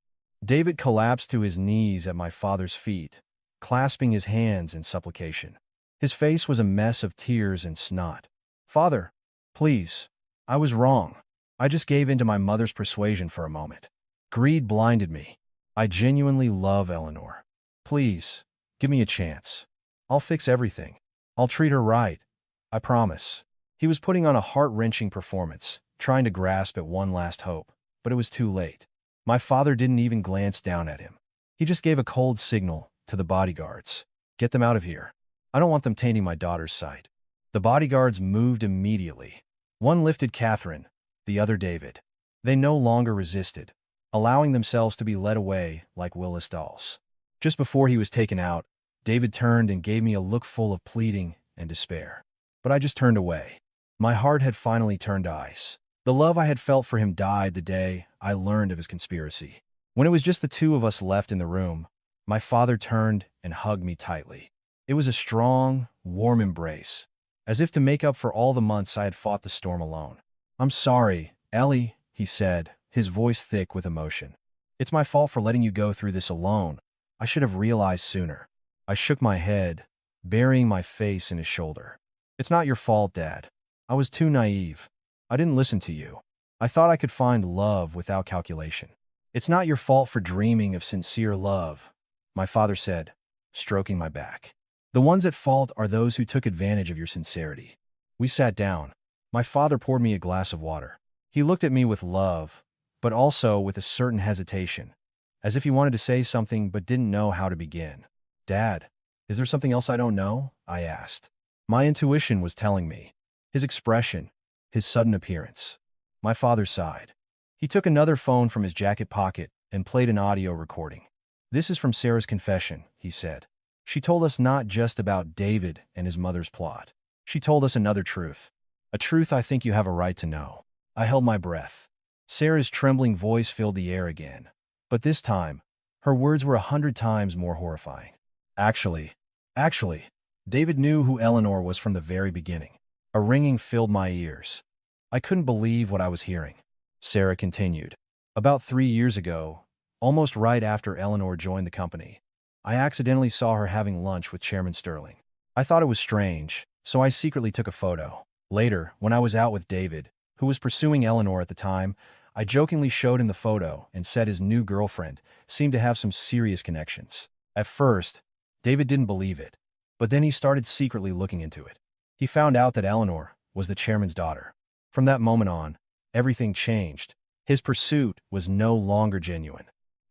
David collapsed to his knees at my father's feet, clasping his hands in supplication. His face was a mess of tears and snot. "Father, please, I was wrong. I just gave in to my mother's persuasion for a moment. Greed blinded me. I genuinely love Eleanor. Please, give me a chance. I'll fix everything. I'll treat her right. I promise." He was putting on a heart-wrenching performance, trying to grasp at one last hope, but it was too late. My father didn't even glance down at him. He just gave a cold signal to the bodyguards. "Get them out of here. I don't want them tainting my daughter's sight." The bodyguards moved immediately. One lifted Catherine, the other David. They no longer resisted, allowing themselves to be led away like Willis dolls. Just before he was taken out, David turned and gave me a look full of pleading and despair. But I just turned away. My heart had finally turned to ice. The love I had felt for him died the day I learned of his conspiracy. When it was just the two of us left in the room, my father turned and hugged me tightly. It was a strong, warm embrace, as if to make up for all the months I had fought the storm alone. "I'm sorry, Ellie," he said, his voice thick with emotion. "It's my fault for letting you go through this alone. I should have realized sooner." I shook my head, burying my face in his shoulder. "It's not your fault, Dad. I was too naive. I didn't listen to you. I thought I could find love without calculation. It's not your fault for dreaming of sincere love," my father said, stroking my back. "The ones at fault are those who took advantage of your sincerity." We sat down. My father poured me a glass of water. He looked at me with love, but also with a certain hesitation, as if he wanted to say something but didn't know how to begin. "Dad, is there something else I don't know?" I asked. My intuition was telling me. His expression, his sudden appearance. My father sighed. He took another phone from his jacket pocket and played an audio recording. "This is from Sarah's confession," he said. "She told us not just about David and his mother's plot. She told us another truth. A truth I think you have a right to know." I held my breath. Sarah's trembling voice filled the air again. But this time, her words were 100 times more horrifying. Actually, David knew who Eleanor was from the very beginning." A ringing filled my ears. I couldn't believe what I was hearing. Sarah continued. "About 3 years ago, almost right after Eleanor joined the company, I accidentally saw her having lunch with Chairman Sterling. I thought it was strange, so I secretly took a photo. Later, when I was out with David, who was pursuing Eleanor at the time, I jokingly showed him the photo and said his new girlfriend seemed to have some serious connections. At first, David didn't believe it, but then he started secretly looking into it. He found out that Eleanor was the chairman's daughter. From that moment on, everything changed. His pursuit was no longer genuine.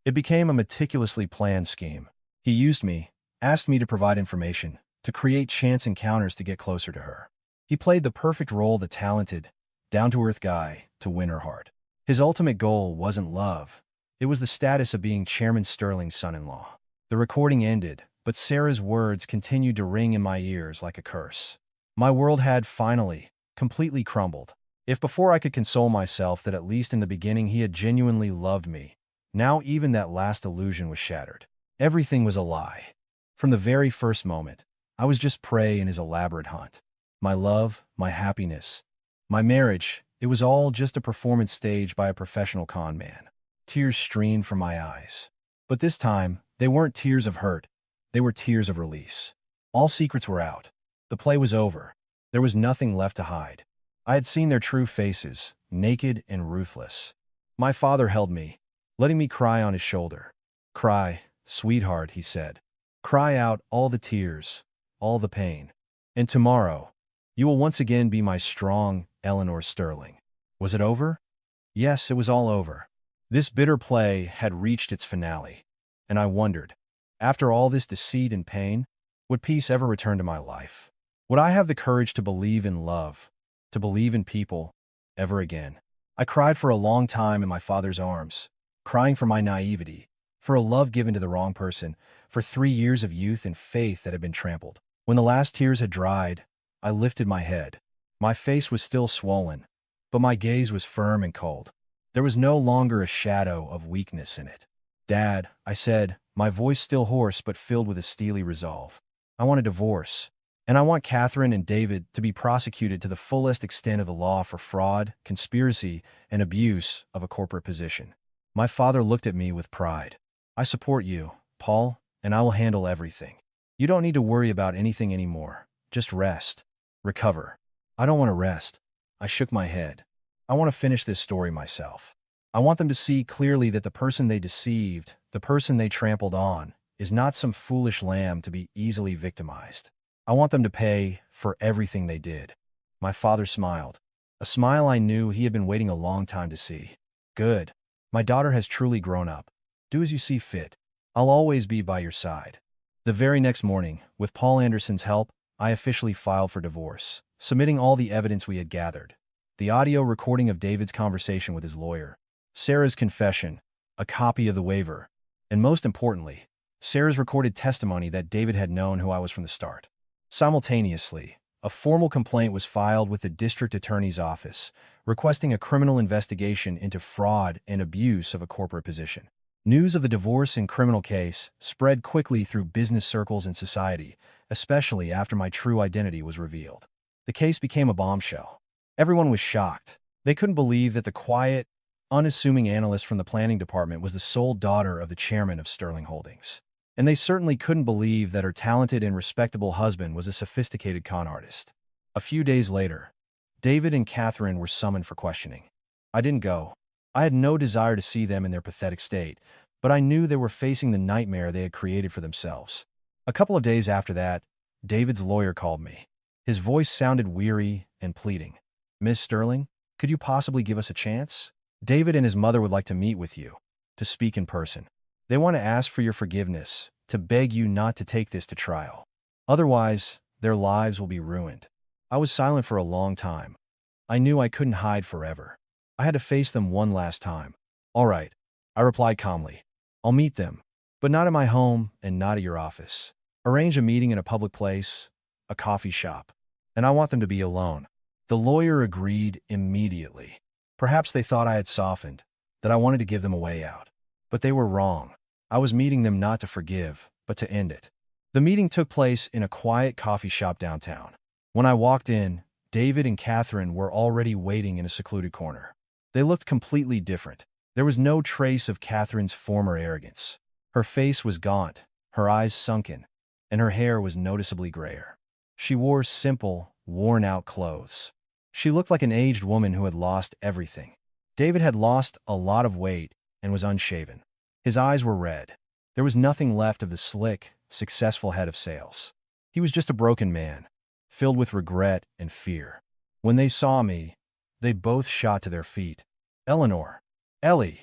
It became a meticulously planned scheme. He used me, asked me to provide information, to create chance encounters to get closer to her. He played the perfect role, the talented, down-to-earth guy, to win her heart. His ultimate goal wasn't love. It was the status of being Chairman Sterling's son-in-law. The recording ended, but Sarah's words continued to ring in my ears like a curse. My world had finally, completely crumbled. If before I could console myself that at least in the beginning he had genuinely loved me, now even that last illusion was shattered. Everything was a lie. From the very first moment, I was just prey in his elaborate hunt. My love, my happiness, my marriage, it was all just a performance staged by a professional con man. Tears streamed from my eyes. But this time, they weren't tears of hurt. They were tears of release. All secrets were out. The play was over. There was nothing left to hide. I had seen their true faces, naked and ruthless. My father held me, letting me cry on his shoulder. Cry, sweetheart, he said. Cry out all the tears, all the pain. And tomorrow, you will once again be my strong Eleanor Sterling. Was it over? Yes, it was all over. This bitter play had reached its finale, and I wondered, after all this deceit and pain, would peace ever return to my life? Would I have the courage to believe in love, to believe in people, ever again? I cried for a long time in my father's arms, crying for my naivety, for a love given to the wrong person, for 3 years of youth and faith that had been trampled. When the last tears had dried, I lifted my head. My face was still swollen, but my gaze was firm and cold. There was no longer a shadow of weakness in it. Dad, I said, my voice still hoarse but filled with a steely resolve. I want a divorce, and I want Catherine and David to be prosecuted to the fullest extent of the law for fraud, conspiracy, and abuse of a corporate position. My father looked at me with pride. I support you, Paul, and I will handle everything. You don't need to worry about anything anymore. Just rest. Recover. I don't want to rest. I shook my head. I want to finish this story myself. I want them to see clearly that the person they deceived, the person they trampled on, is not some foolish lamb to be easily victimized. I want them to pay for everything they did. My father smiled. A smile I knew he had been waiting a long time to see. Good. My daughter has truly grown up. Do as you see fit. I'll always be by your side. The very next morning, with Paul Anderson's help, I officially filed for divorce, submitting all the evidence we had gathered. The audio recording of David's conversation with his lawyer, Sarah's confession, a copy of the waiver, and most importantly, Sarah's recorded testimony that David had known who I was from the start. Simultaneously, a formal complaint was filed with the district attorney's office, requesting a criminal investigation into fraud and abuse of a corporate position. News of the divorce and criminal case spread quickly through business circles and society, especially after my true identity was revealed. The case became a bombshell. Everyone was shocked. They couldn't believe that the quiet, unassuming analyst from the planning department was the sole daughter of the chairman of Sterling Holdings. And they certainly couldn't believe that her talented and respectable husband was a sophisticated con artist. A few days later, David and Catherine were summoned for questioning. I didn't go. I had no desire to see them in their pathetic state, but I knew they were facing the nightmare they had created for themselves. A couple of days after that, David's lawyer called me. His voice sounded weary and pleading. Miss Sterling, could you possibly give us a chance? David and his mother would like to meet with you, to speak in person. They want to ask for your forgiveness, to beg you not to take this to trial. Otherwise, their lives will be ruined. I was silent for a long time. I knew I couldn't hide forever. I had to face them one last time. All right, I replied calmly. I'll meet them, but not at my home and not at your office. Arrange a meeting in a public place, a coffee shop, and I want them to be alone. The lawyer agreed immediately. Perhaps they thought I had softened, that I wanted to give them a way out. But they were wrong. I was meeting them not to forgive, but to end it. The meeting took place in a quiet coffee shop downtown. When I walked in, David and Catherine were already waiting in a secluded corner. They looked completely different. There was no trace of Catherine's former arrogance. Her face was gaunt, her eyes sunken, and her hair was noticeably grayer. She wore simple, worn-out clothes. She looked like an aged woman who had lost everything. David had lost a lot of weight and was unshaven. His eyes were red. There was nothing left of the slick, successful head of sales. He was just a broken man, filled with regret and fear. When they saw me, they both shot to their feet. Eleanor. Ellie.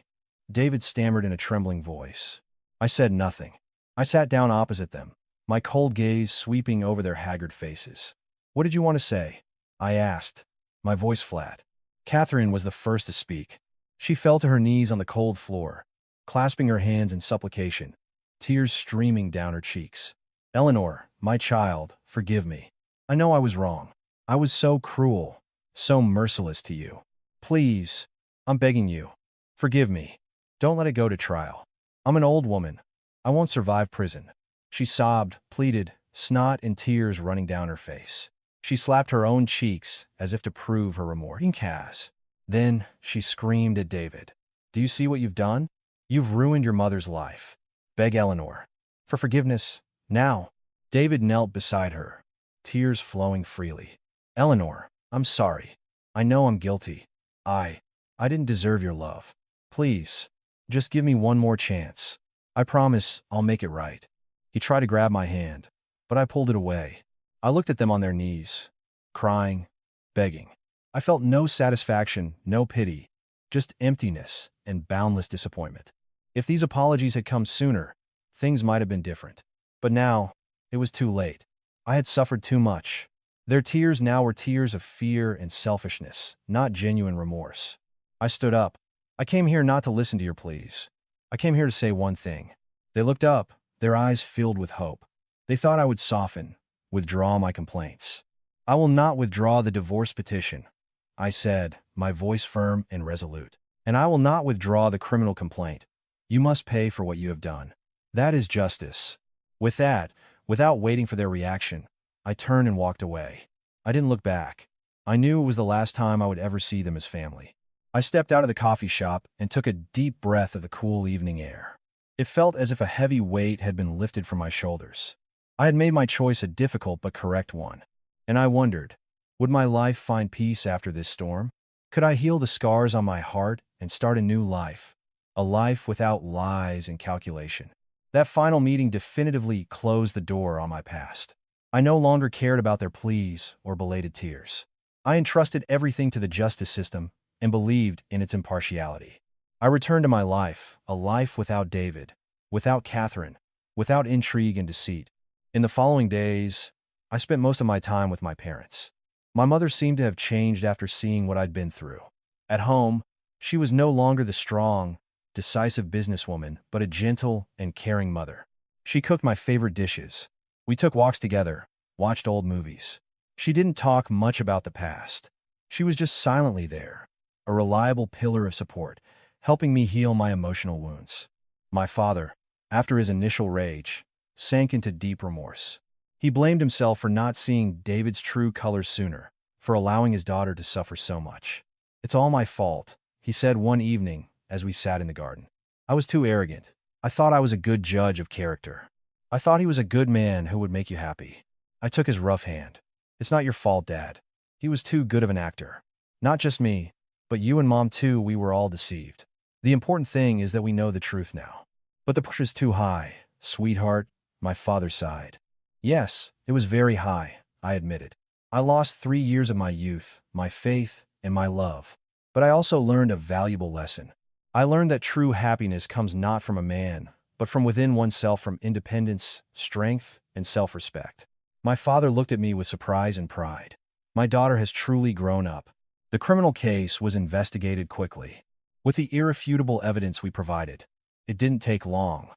David stammered in a trembling voice. I said nothing. I sat down opposite them, my cold gaze sweeping over their haggard faces. What did you want to say? I asked, my voice flat. Catherine was the first to speak. She fell to her knees on the cold floor, clasping her hands in supplication, tears streaming down her cheeks. Eleanor, my child, forgive me. I know I was wrong. I was so cruel, so merciless to you. Please, I'm begging you. Forgive me. Don't let it go to trial. I'm an old woman. I won't survive prison. She sobbed, pleaded, snot and tears running down her face. She slapped her own cheeks as if to prove her remorse. Cass. Then she screamed at David. Do you see what you've done? You've ruined your mother's life. Beg Eleanor for forgiveness, now. David knelt beside her, tears flowing freely. Eleanor, I'm sorry. I know I'm guilty. I didn't deserve your love. Please, just give me one more chance. I promise I'll make it right. He tried to grab my hand, but I pulled it away. I looked at them on their knees, crying, begging. I felt no satisfaction, no pity, just emptiness and boundless disappointment. If these apologies had come sooner, things might have been different. But now, it was too late. I had suffered too much. Their tears now were tears of fear and selfishness, not genuine remorse. I stood up. I came here not to listen to your pleas. I came here to say one thing. They looked up, their eyes filled with hope. They thought I would soften, withdraw my complaints. I will not withdraw the divorce petition, I said, my voice firm and resolute. And I will not withdraw the criminal complaint. You must pay for what you have done. That is justice. With that, without waiting for their reaction, I turned and walked away. I didn't look back. I knew it was the last time I would ever see them as family. I stepped out of the coffee shop and took a deep breath of the cool evening air. It felt as if a heavy weight had been lifted from my shoulders. I had made my choice a difficult but correct one. And I wondered, would my life find peace after this storm? Could I heal the scars on my heart and start a new life? A life without lies and calculation. That final meeting definitively closed the door on my past. I no longer cared about their pleas or belated tears. I entrusted everything to the justice system and believed in its impartiality. I returned to my life, a life without David, without Catherine, without intrigue and deceit. In the following days, I spent most of my time with my parents. My mother seemed to have changed after seeing what I'd been through. At home, she was no longer the strong, decisive businesswoman, but a gentle and caring mother. She cooked my favorite dishes. We took walks together, watched old movies. She didn't talk much about the past. She was just silently there, a reliable pillar of support, helping me heal my emotional wounds. My father, after his initial rage, sank into deep remorse. He blamed himself for not seeing David's true colors sooner, for allowing his daughter to suffer so much. It's all my fault, he said one evening as we sat in the garden. I was too arrogant. I thought I was a good judge of character. I thought he was a good man who would make you happy. I took his rough hand. It's not your fault, Dad. He was too good of an actor. Not just me, but you and Mom too. We were all deceived. The important thing is that we know the truth now. But the push is too high, sweetheart, my father sighed. Yes, it was very high, I admitted. I lost 3 years of my youth, my faith, and my love. But I also learned a valuable lesson. I learned that true happiness comes not from a man, but from within oneself, from independence, strength, and self-respect. My father looked at me with surprise and pride. My daughter has truly grown up. The criminal case was investigated quickly. With the irrefutable evidence we provided, it didn't take long.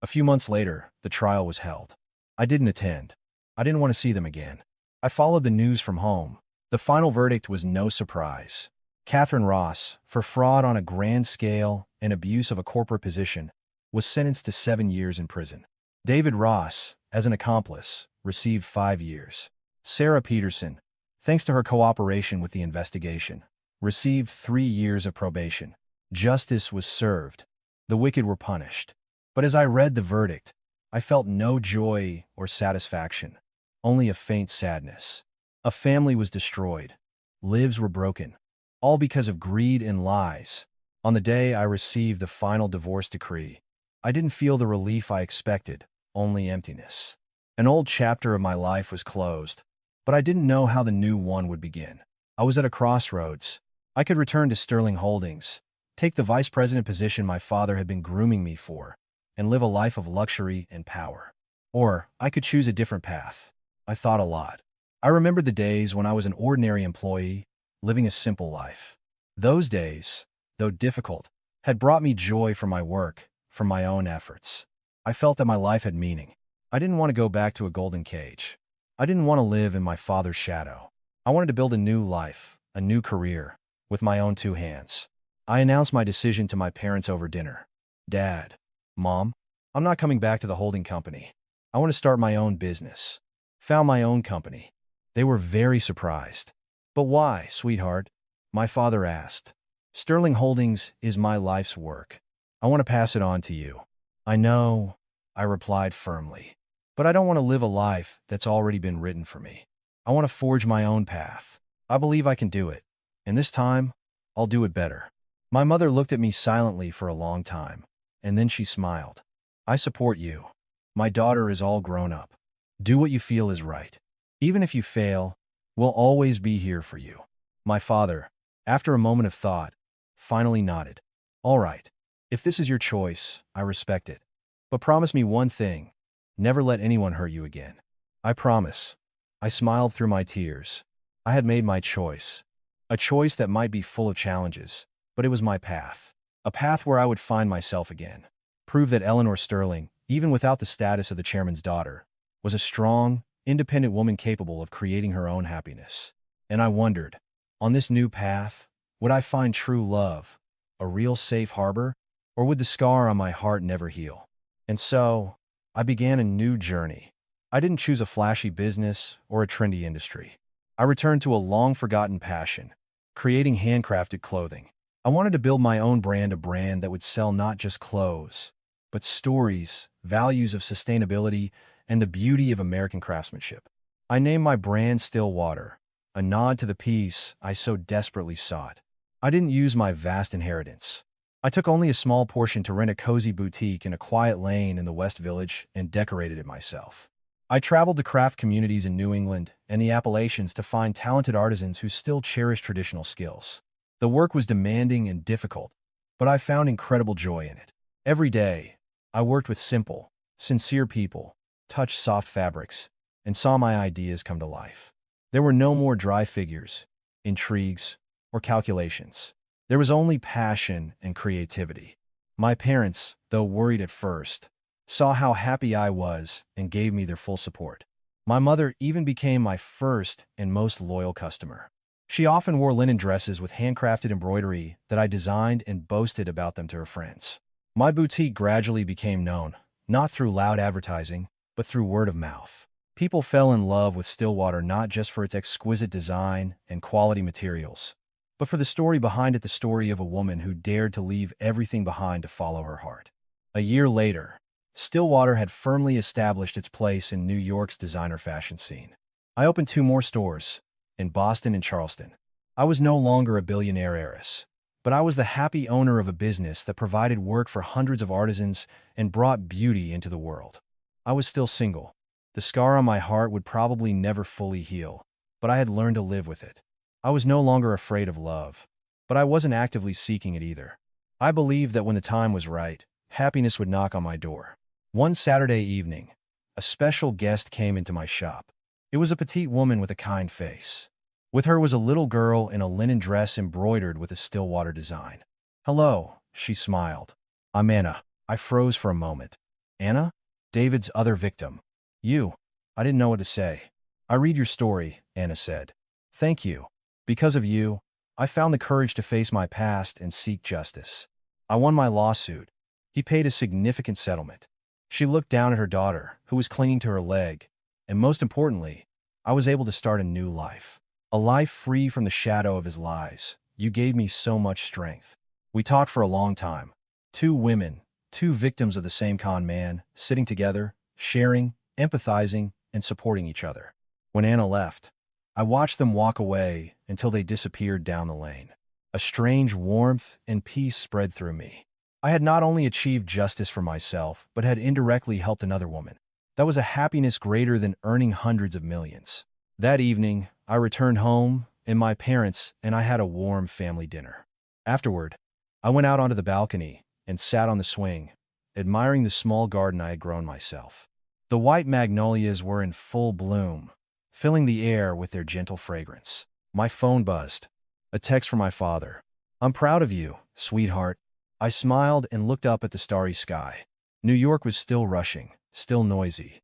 A few months later, the trial was held. I didn't attend. I didn't want to see them again. I followed the news from home. The final verdict was no surprise. Catherine Ross, for fraud on a grand scale and abuse of a corporate position, was sentenced to 7 years in prison. David Ross, as an accomplice, received 5 years. Sarah Peterson, thanks to her cooperation with the investigation, received 3 years of probation. Justice was served. The wicked were punished. But as I read the verdict, I felt no joy or satisfaction, only a faint sadness. A family was destroyed. Lives were broken, all because of greed and lies. On the day I received the final divorce decree, I didn't feel the relief I expected, only emptiness. An old chapter of my life was closed, but I didn't know how the new one would begin. I was at a crossroads. I could return to Sterling Holdings, take the vice president position my father had been grooming me for, and live a life of luxury and power. Or I could choose a different path. I thought a lot. I remembered the days when I was an ordinary employee, living a simple life. Those days, though difficult, had brought me joy from my work, from my own efforts. I felt that my life had meaning. I didn't want to go back to a golden cage. I didn't want to live in my father's shadow. I wanted to build a new life, a new career, with my own two hands. I announced my decision to my parents over dinner. Dad, Mom, I'm not coming back to the holding company. I want to start my own business. Found my own company. They were very surprised. But why, sweetheart? My father asked. Sterling Holdings is my life's work. I want to pass it on to you. I know, I replied firmly. But I don't want to live a life that's already been written for me. I want to forge my own path. I believe I can do it. And this time, I'll do it better. My mother looked at me silently for a long time, and then she smiled. I support you. My daughter is all grown up. Do what you feel is right. Even if you fail, we'll always be here for you. My father, after a moment of thought, finally nodded. All right. If this is your choice, I respect it. But promise me one thing. Never let anyone hurt you again. I promise. I smiled through my tears. I had made my choice. A choice that might be full of challenges, but it was my path. A path where I would find myself again. Prove that Eleanor Sterling, even without the status of the chairman's daughter, was a strong, independent woman capable of creating her own happiness. And I wondered, on this new path, would I find true love, a real safe harbor, or would the scar on my heart never heal? And so, I began a new journey. I didn't choose a flashy business or a trendy industry. I returned to a long-forgotten passion, creating handcrafted clothing. I wanted to build my own brand, a brand that would sell not just clothes, but stories, values of sustainability, and the beauty of American craftsmanship. I named my brand Stillwater, a nod to the peace I so desperately sought. I didn't use my vast inheritance. I took only a small portion to rent a cozy boutique in a quiet lane in the West Village and decorated it myself. I traveled to craft communities in New England and the Appalachians to find talented artisans who still cherish traditional skills. The work was demanding and difficult, but I found incredible joy in it. Every day, I worked with simple, sincere people, touched soft fabrics, and saw my ideas come to life. There were no more dry figures, intrigues, or calculations. There was only passion and creativity. My parents, though worried at first, saw how happy I was and gave me their full support. My mother even became my first and most loyal customer. She often wore linen dresses with handcrafted embroidery that I designed and boasted about them to her friends. My boutique gradually became known, not through loud advertising, but through word of mouth. People fell in love with Stillwater not just for its exquisite design and quality materials, but for the story behind it, the story of a woman who dared to leave everything behind to follow her heart. A year later, Stillwater had firmly established its place in New York's designer fashion scene. I opened 2 more stores, in Boston and Charleston. I was no longer a billionaire heiress, but I was the happy owner of a business that provided work for hundreds of artisans and brought beauty into the world. I was still single. The scar on my heart would probably never fully heal, but I had learned to live with it. I was no longer afraid of love, but I wasn't actively seeking it either. I believed that when the time was right, happiness would knock on my door. One Saturday evening, a special guest came into my shop. It was a petite woman with a kind face. With her was a little girl in a linen dress embroidered with a Stillwater design. "Hello," she smiled. "I'm Anna." I froze for a moment. "Anna? David's other victim. You." I didn't know what to say. "I read your story," Anna said. "Thank you. Because of you, I found the courage to face my past and seek justice. I won my lawsuit." He paid a significant settlement. She looked down at her daughter, who was clinging to her leg, and most importantly, I was able to start a new life. A life free from the shadow of his lies. "You gave me so much strength." We talked for a long time. 2 women, 2 victims of the same con man, sitting together, sharing, empathizing, and supporting each other. When Anna left, I watched them walk away until they disappeared down the lane. A strange warmth and peace spread through me. I had not only achieved justice for myself, but had indirectly helped another woman. That was a happiness greater than earning hundreds of millions. That evening, I returned home, and my parents and I had a warm family dinner. Afterward, I went out onto the balcony and sat on the swing, admiring the small garden I had grown myself. The white magnolias were in full bloom, filling the air with their gentle fragrance. My phone buzzed. A text from my father. "I'm proud of you, sweetheart." I smiled and looked up at the starry sky. New York was still rushing, still noisy.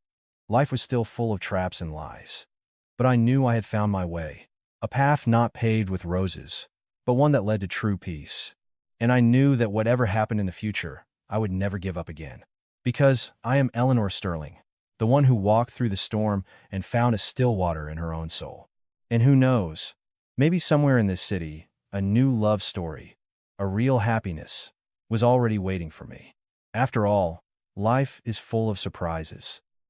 Life was still full of traps and lies. But I knew I had found my way. a path not paved with roses, but one that led to true peace. And I knew that whatever happened in the future, I would never give up again. Because I am Eleanor Sterling, the one who walked through the storm and found a still water in her own soul. And who knows, maybe somewhere in this city, a new love story, a real happiness, was already waiting for me. After all, life is full of surprises.